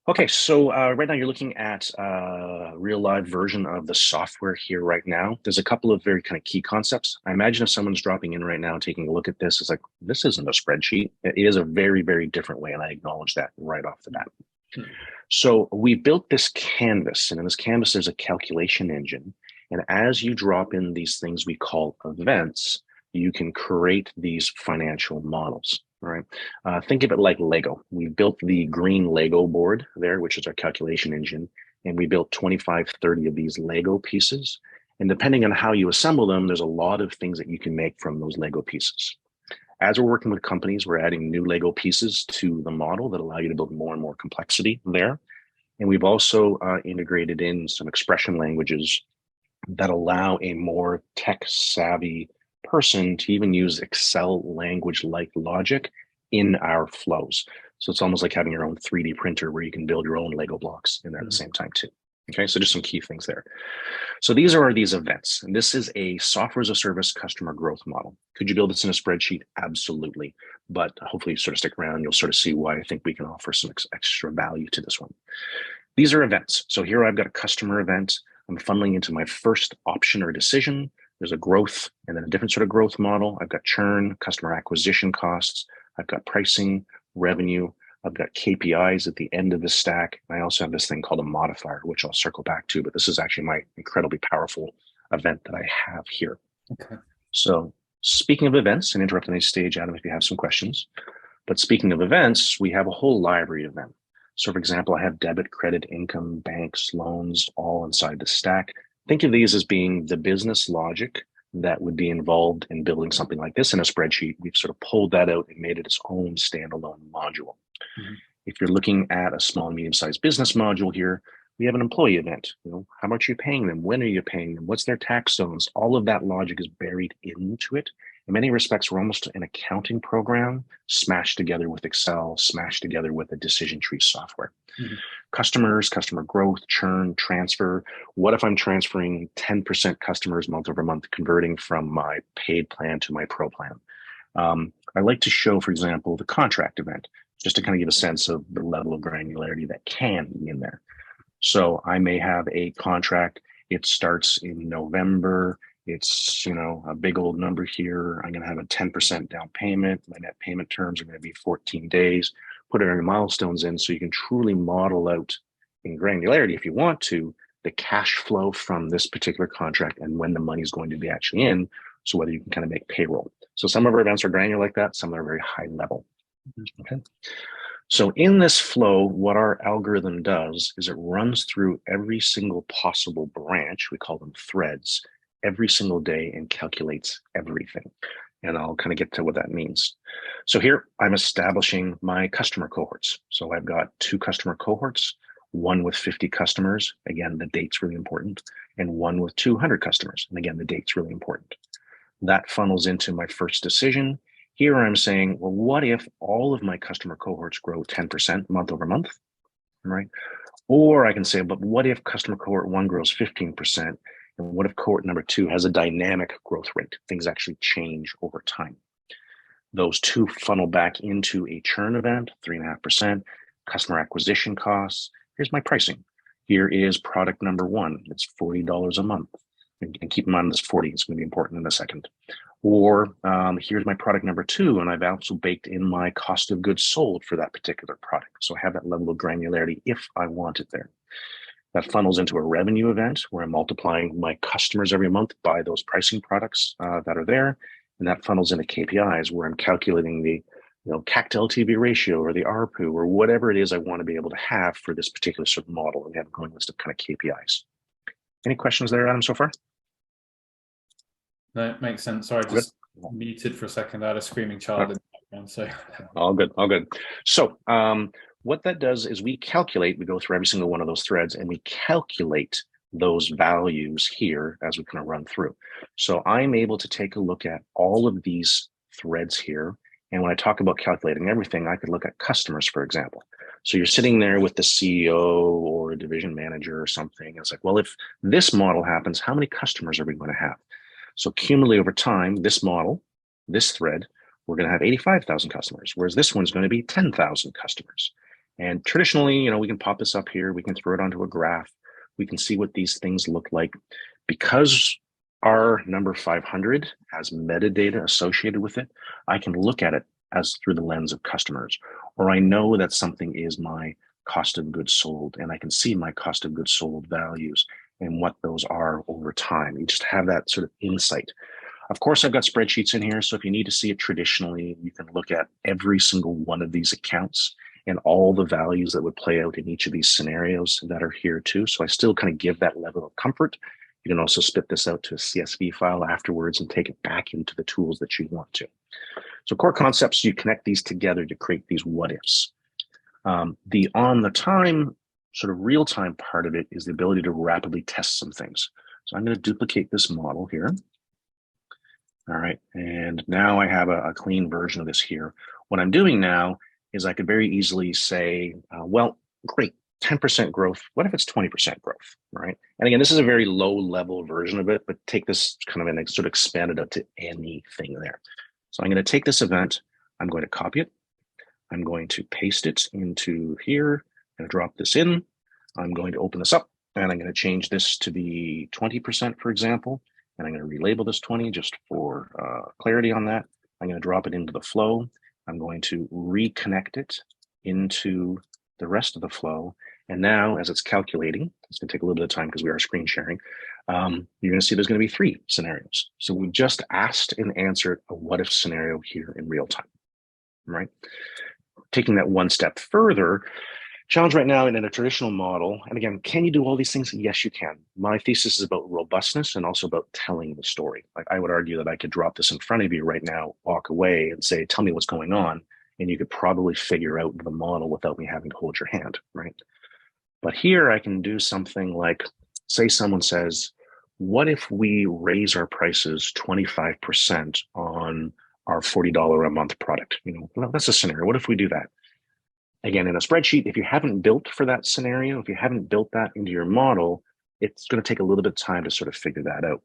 Okay, so right now you're looking at a real live version of the software here right now. There's a couple of very kind of key concepts. I imagine if someone's dropping in right now and taking a look at this, it's like, this isn't a spreadsheet. It is a very, very different way, and I acknowledge that right off the bat. So we built this canvas, and in this canvas, there's a calculation engine. And as you drop in these things we call events, you can create these financial models. All right. Think of it like Lego. We built the green Lego board there, which is our calculation engine. And we built 25, 30 of these Lego pieces. And depending on how you assemble them, there's a lot of things that you can make from those Lego pieces. As we're working with companies, we're adding new Lego pieces to the model that allow you to build more and more complexity there. And we've also integrated in some expression languages that allow a more tech savvy person to even use Excel language like logic in our flows. So it's almost like having your own 3D printer where you can build your own Lego blocks in there at the same time too. Okay, so just some key things there. So these are these events, and this is a software as a service customer growth model. Could you build this in a spreadsheet? Absolutely. But hopefully you sort of stick around, you'll sort of see why I think we can offer some extra value to this one. These are events. So here I've got a customer event. I'm funneling into my first option or decision. There's a growth and then a different sort of growth model. I've got churn, customer acquisition costs. I've got pricing, revenue. I've got KPIs at the end of the stack. And I also have this thing called a modifier, which I'll circle back to, but this is actually my incredibly powerful event that I have here. Okay. So speaking of events, and interrupt on this stage, Adam, if you have some questions, but speaking of events, we have a whole library of them. So for example, I have debit, credit, income, banks, loans, all inside the stack. Think of these as being the business logic that would be involved in building something like this in a spreadsheet. We've sort of pulled that out and made it its own standalone module. Mm-hmm. If you're looking at a small and medium-sized business module here, we have an employee event. How much are you paying them? When are you paying them? What's their tax zones? All of that logic is buried into it. In many respects, we're almost an accounting program smashed together with Excel, smashed together with a decision tree software. Mm-hmm. Customers, customer growth, churn, transfer. What if I'm transferring 10% customers month over month, converting from my paid plan to my pro plan? I like to show, for example, the contract event, just to kind of give a sense of the level of granularity that can be in there. So I may have a contract. It starts in November. It's, a big old number here. I'm going to have a 10% down payment. My net payment terms are going to be 14 days. Put it in milestones in so you can truly model out in granularity, if you want to, the cash flow from this particular contract and when the money is going to be actually in. So whether you can kind of make payroll. So some of our events are granular like that. Some are very high level. Okay. So in this flow, what our algorithm does is it runs through every single possible branch, we call them threads, every single day and calculates everything. And I'll kind of get to what that means. So here I'm establishing my customer cohorts. So I've got 2 customer cohorts, one with 50 customers. Again, the date's really important. And one with 200 customers. And again, the date's really important. That funnels into my first decision. Here I'm saying, well, what if all of my customer cohorts grow 10% month over month, right? Or I can say, but what if customer cohort 1 grows 15%? And what if cohort number 2 has a dynamic growth rate? Things actually change over time. Those 2 funnel back into a churn event, 3.5%, customer acquisition costs. Here's my pricing. Here is product number 1. It's $40 a month. And keep in mind this 40 is going to be important in a second. Or here's my product number 2, and I've also baked in my cost of goods sold for that particular product. So I have that level of granularity if I want it there. That funnels into a revenue event where I'm multiplying my customers every month by those pricing products that are there. And that funnels into KPIs where I'm calculating the CAC to LTV ratio or the ARPU or whatever it is I want to be able to have for this particular sort of model. And we have a growing list of kind of KPIs. Any questions there, Adam, so far? No, it makes sense. Sorry, I just muted for a second. I had a screaming child in the background. So all good. So what that does is we go through every single one of those threads and we calculate those values here as we kind of run through. So I'm able to take a look at all of these threads here. And when I talk about calculating everything, I could look at customers, for example. So you're sitting there with the CEO or a division manager or something. It's like, well, if this model happens, how many customers are we going to have? So cumulatively over time, this model, this thread, we're going to have 85,000 customers, whereas this one's going to be 10,000 customers. And traditionally, we can pop this up here. We can throw it onto a graph. We can see what these things look like. Because our number 500 has metadata associated with it, I can look at it as through the lens of customers. Or I know that something is my cost of goods sold, and I can see my cost of goods sold values and what those are over time. You just have that sort of insight. Of course, I've got spreadsheets in here, so if you need to see it traditionally, you can look at every single one of these accounts and all the values that would play out in each of these scenarios that are here too. So I still kind of give that level of comfort. You can also spit this out to a CSV file afterwards and take it back into the tools that you want to. So core concepts, you connect these together to create these what ifs. The on the time, sort of real time part of it is the ability to rapidly test some things. So I'm going to duplicate this model here. All right, and now I have a clean version of this here. What I'm doing now is I could very easily say, well, great, 10% growth. What if it's 20% growth, right? And again, this is a very low level version of it, but take this kind of and sort of expand it up to anything there. So I'm going to take this event, I'm going to copy it, I'm going to paste it into here, I'm going to drop this in, I'm going to open this up, and I'm going to change this to the 20%, for example, and I'm going to relabel this 20 just for clarity on that. I'm going to drop it into the flow. I'm going to reconnect it into the rest of the flow. And now as it's calculating, it's going to take a little bit of time because we are screen sharing. You're going to see there's going to be 3 scenarios. So we just asked and answered a what if scenario here in real time, right? Taking that one step further, challenge right now in a traditional model, and again, can you do all these things? Yes, you can. My thesis is about robustness and also about telling the story. Like I would argue that I could drop this in front of you right now, walk away and say, tell me what's going on, and you could probably figure out the model without me having to hold your hand, right? But here I can do something like, say someone says, what if we raise our prices 25% on our $40 a month product? You know, well, that's a scenario. What if we do that? Again, in a spreadsheet, if you haven't built for that scenario, if you haven't built that into your model, it's going to take a little bit of time to sort of figure that out.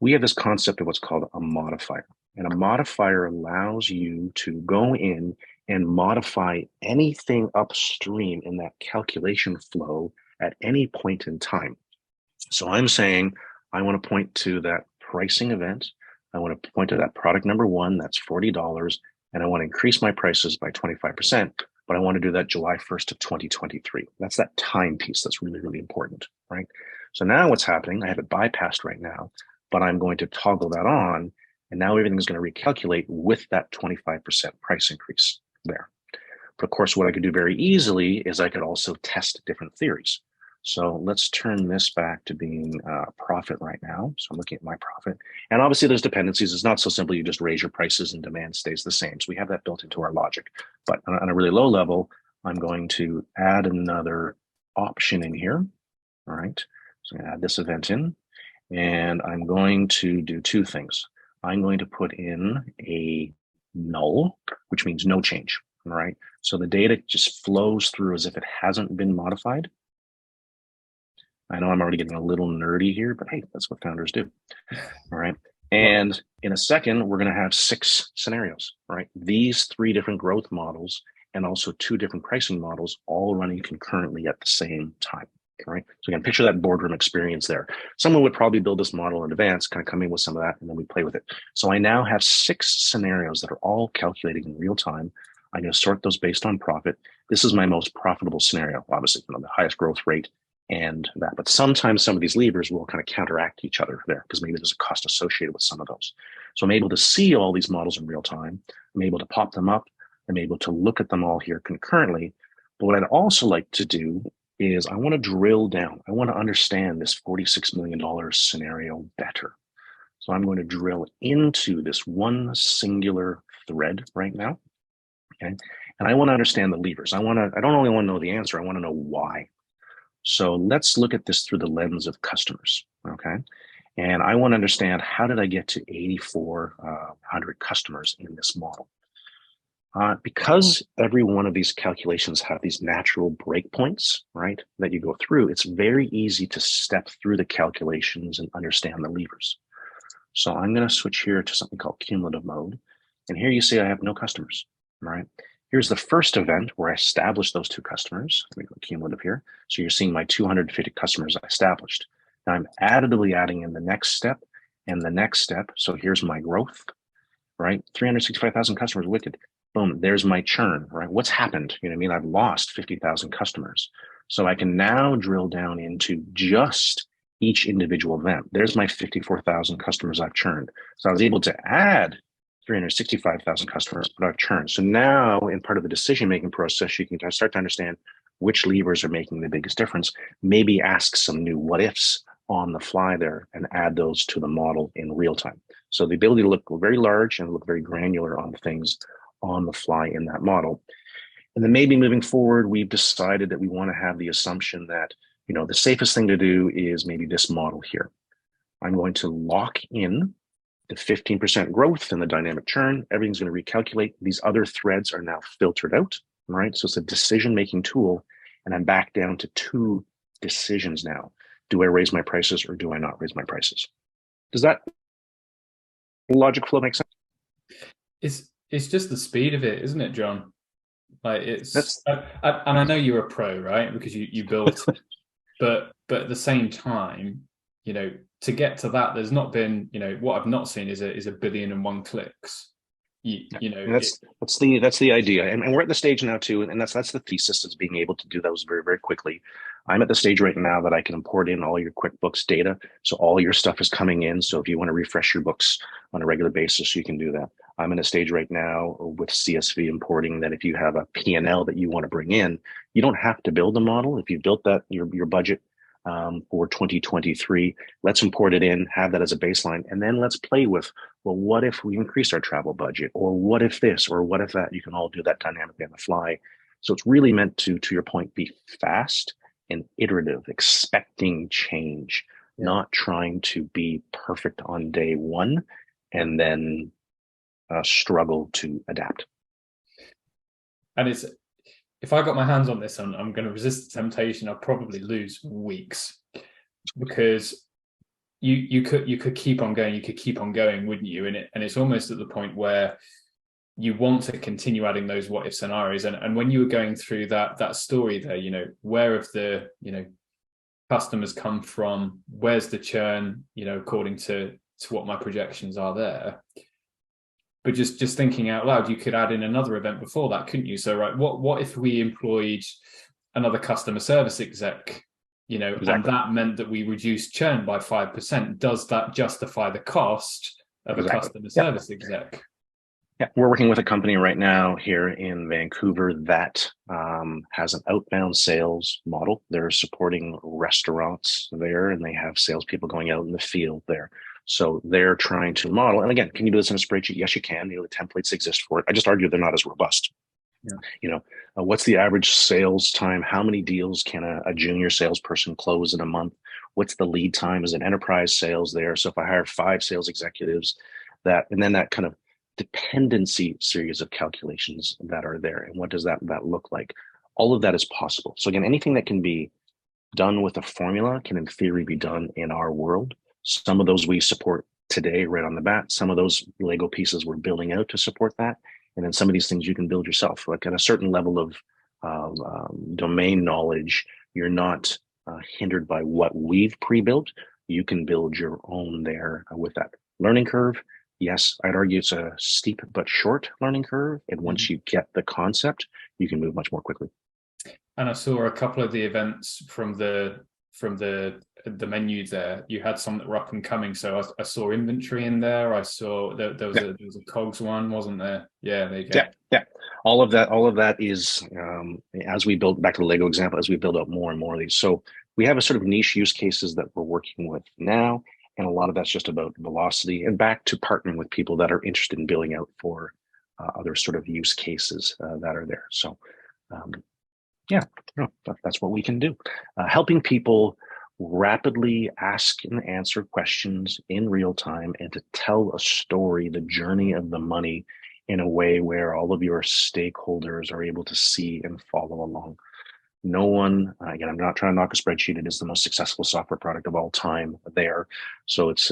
We have this concept of what's called a modifier. And a modifier allows you to go in and modify anything upstream in that calculation flow at any point in time. So I'm saying I want to point to that pricing event. I want to point to that product number 1, that's $40, and I want to increase my prices by 25%. But I want to do that July 1st of 2023. That's that time piece that's really, really important, right? So now what's happening, I have it bypassed right now, but I'm going to toggle that on, and now everything's going to recalculate with that 25% price increase there. But of course, what I could do very easily is I could also test different theories. So let's turn this back to being profit right now. So I'm looking at my profit. And obviously there's dependencies. It's not so simple. You just raise your prices and demand stays the same. So we have that built into our logic. But on a really low level, I'm going to add another option in here. All right. So I'm going to add this event in. And I'm going to do 2 things. I'm going to put in a null, which means no change. All right. So the data just flows through as if it hasn't been modified. I know I'm already getting a little nerdy here, but hey, that's what founders do. All right. And in a second, we're going to have 6 scenarios, right? These 3 different growth models and also 2 different pricing models all running concurrently at the same time, right? So again, picture that boardroom experience there. Someone would probably build this model in advance, kind of come in with some of that, and then we play with it. So I now have 6 scenarios that are all calculating in real time. I'm going to sort those based on profit. This is my most profitable scenario, obviously, the highest growth rate and that. But sometimes some of these levers will kind of counteract each other there because maybe there's a cost associated with some of those. So I'm able to see all these models in real time. I'm able to pop them up. I'm able to look at them all here concurrently. But what I'd also like to do is I want to drill down. I want to understand this $46 million scenario better. So I'm going to drill into this one singular thread right now. Okay. And I want to understand the levers. I don't only want to know the answer, I want to know why. So let's look at this through the lens of customers, okay? And I want to understand, how did I get to 8,400 customers in this model? Because every one of these calculations have these natural breakpoints, right, that you go through, it's very easy to step through the calculations and understand the levers. So I'm going to switch here to something called cumulative mode. And here you see I have no customers, right? Here's the first event where I established those 2 customers. Let me go cumulative here. So you're seeing my 250 customers I established. Now I'm additively adding in the next step and the next step. So here's my growth, right? 365,000 customers, wicked. Boom, there's my churn, right? What's happened? You know what I mean? I've lost 50,000 customers. So I can now drill down into just each individual event. There's my 54,000 customers I've churned. So I was able to add 365,000 customers, but I've churned. So now in part of the decision-making process, you can start to understand which levers are making the biggest difference. Maybe ask some new what ifs on the fly there and add those to the model in real time. So the ability to look very large and look very granular on things on the fly in that model. And then maybe moving forward, we've decided that we want to have the assumption that, you know, the safest thing to do is maybe this model here. I'm going to lock in the 15% growth and the dynamic churn. Everything's going to recalculate. These other threads are now filtered out, right? So it's a decision-making tool. And I'm back down to two decisions now. Do I raise my prices or do I not raise my prices? Does that logic flow make sense? It's just the speed of it, isn't it, John? Like and I know you're a pro, right? Because you built it, but at the same time, you know, to get to that, there's not been, you know, what I've not seen is a billion and one clicks. You know, and that's the idea, and we're at the stage now too, and that's the thesis, is being able to do those very, very quickly. I'm at the stage right now that I can import in all your QuickBooks data, so all your stuff is coming in. So if you want to refresh your books on a regular basis, you can do that. I'm in a stage right now with CSV importing that if you have a P&L that you want to bring in, you don't have to build a model. If you built that your budget for 2023, let's import it in, have that as a baseline, and then let's play with, well, what if we increase our travel budget, or what if this, or what if that? You can all do that dynamically on the fly. So it's really meant to your point, be fast and iterative, expecting change, not trying to be perfect on day one and then struggle to adapt. And if I got my hands on this, I'm going to resist the temptation. I'll probably lose weeks, because you could keep on going. You could keep on going, wouldn't you? And it's almost at the point where you want to continue adding those what if scenarios. And when you were going through that story there, you know, where have the, you know, customers come from? Where's the churn? You know, according to what my projections are there. But just thinking out loud, you could add in another event before that, couldn't you? So, right, what if we employed another customer service exec, you know, exactly. And that meant that we reduced churn by 5%. Does that justify the cost of a customer service exec? Yeah, we're working with a company right now here in Vancouver that has an outbound sales model. They're supporting restaurants there, and they have salespeople going out in the field there. So they're trying to model, and again, can you do this in a spreadsheet? Yes, you can. You know, the templates exist for it. I just argue they're not as robust. Yeah. You know, what's the average sales time? How many deals can a junior salesperson close in a month? What's the lead time as an enterprise sales there? So if I hire 5 sales executives, and then that kind of dependency series of calculations that are there, and what does that look like? All of that is possible. So again, anything that can be done with a formula can in theory be done in our world. Some of those we support today right on the bat. Some of those Lego pieces we're building out to support that. And then some of these things you can build yourself. Like at a certain level of domain knowledge, you're not hindered by what we've pre-built. You can build your own there with that learning curve. Yes, I'd argue it's a steep but short learning curve. And once you get the concept, you can move much more quickly. And I saw a couple of the events from the menu there. You had some that were up and coming. So I saw inventory in there. I saw there was a COGS one, wasn't there? Yeah, there you go. Yeah. All of that is as we build, back to the Lego example, as we build out more and more of these. So we have a sort of niche use cases that we're working with now. And a lot of that's just about velocity, and back to partnering with people that are interested in building out for other sort of use cases that are there. So that's what we can do. Helping people rapidly ask and answer questions in real time, and to tell a story, the journey of the money, in a way where all of your stakeholders are able to see and follow along. No one, again, I'm not trying to knock a spreadsheet. It is the most successful software product of all time there. So it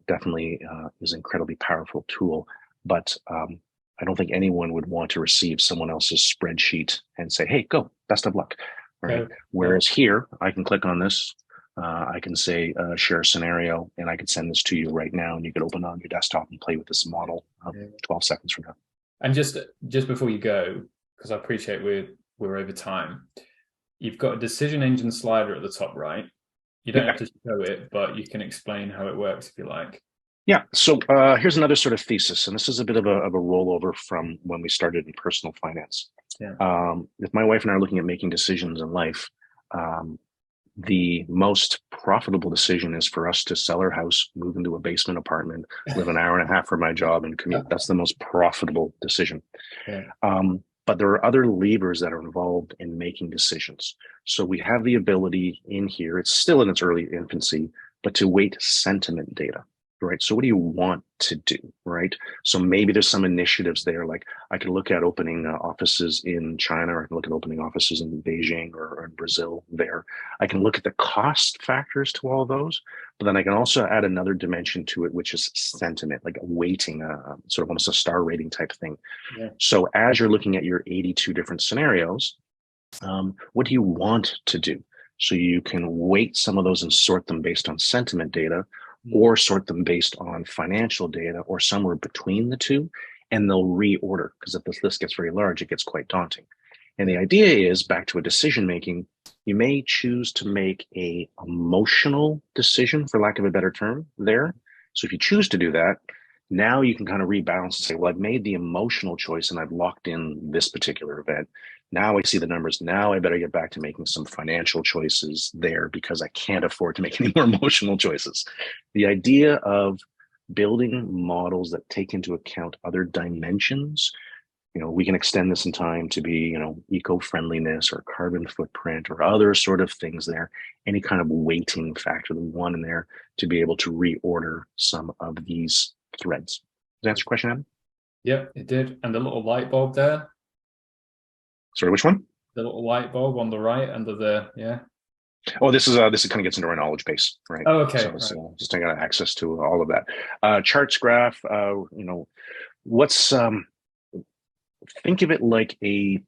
definitely is an incredibly powerful tool, but I don't think anyone would want to receive someone else's spreadsheet and say, hey, go, best of luck. Right. Okay. Whereas here, I can click on this. I can say, share a scenario, and I can send this to you right now, and you can open it on your desktop and play with this model 12 seconds from now. And just before you go, because I appreciate we're over time, you've got a decision engine slider at the top right. You don't have to show it, but you can explain how it works if you like. Yeah. So here's another sort of thesis, and this is a bit of a rollover from when we started in personal finance. Yeah. If my wife and I are looking at making decisions in life, the most profitable decision is for us to sell our house, move into a basement apartment, live an hour and a half from my job, and commute. That's the most profitable decision. Yeah. But there are other levers that are involved in making decisions. So we have the ability in here, it's still in its early infancy, but to weight sentiment data, right? So what do you want to do, right? So maybe there's some initiatives there, like I could look at opening offices in China, or I can look at opening offices in Beijing or in Brazil there. I can look at the cost factors to all those, but then I can also add another dimension to it, which is sentiment, like a weighting, sort of almost a star rating type thing. Yeah. So as you're looking at your 82 different scenarios, what do you want to do? So you can weight some of those and sort them based on sentiment data, or sort them based on financial data, or somewhere between the two, and they'll reorder, because if this list gets very large, it gets quite daunting. And the idea is, back to a decision making, you may choose to make a emotional decision, for lack of a better term, there. So if you choose to do that, now you can kind of rebalance and say, well, I've made the emotional choice and I've locked in this particular event. Now I see the numbers. Now I better get back to making some financial choices there, because I can't afford to make any more emotional choices. The idea of building models that take into account other dimensions, we can extend this in time to be, eco-friendliness or carbon footprint or other sort of things there, any kind of weighting factor that we want in there to be able to reorder some of these threads. Does that answer your question, Adam? Yep, it did. And the little light bulb there. Sorry, which one? The little light bulb on the right under the, yeah. Oh, this kind of gets into our knowledge base, right? Oh, okay. So it's just I got access to all of that. Charts graph, what's think of it like a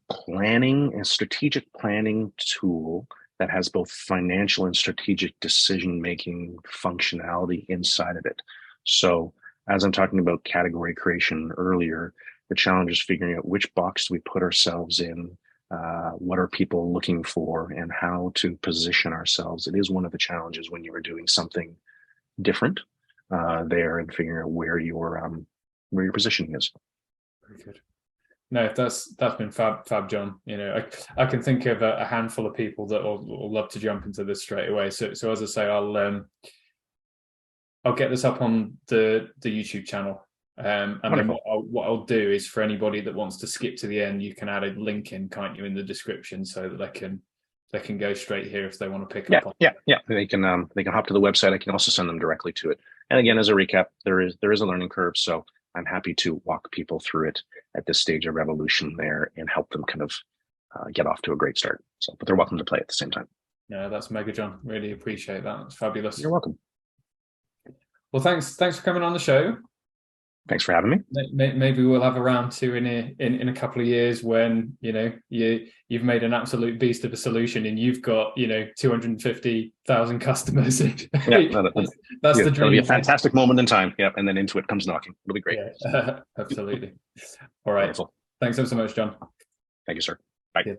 strategic planning tool that has both financial and strategic decision-making functionality inside of it. So as I'm talking about category creation earlier, the challenge is figuring out which box do we put ourselves in, what are people looking for, and how to position ourselves. It is one of the challenges when you are doing something different there, and figuring out where your positioning is. Very good. No, that's been fab, John. I can think of a handful of people that will love to jump into this straight away. So as I say, I'll get this up on the YouTube channel. And Wonderful. then what I'll do is, for anybody that wants to skip to the end, you can add a link in, can't you, in the description, so that they can go straight here if they want to pick up on. Yeah. They can hop to the website. I can also send them directly to it. And again, as a recap, there is a learning curve. So I'm happy to walk people through it at this stage of evolution there and help them kind of get off to a great start. So, but they're welcome to play at the same time. Yeah, that's mega, John. Really appreciate that. It's fabulous. You're welcome. Well, thanks for coming on the show. Thanks for having me. Maybe we'll have a round two in a couple of years when you've made an absolute beast of a solution and you've got 250,000 customers. Yeah, that's the dream. It'll be a fantastic moment in time. Yeah, and then Intuit comes knocking. It'll be great. Yeah, absolutely. All right. Wonderful. Thanks so much, John. Thank you, sir. Bye. Yeah.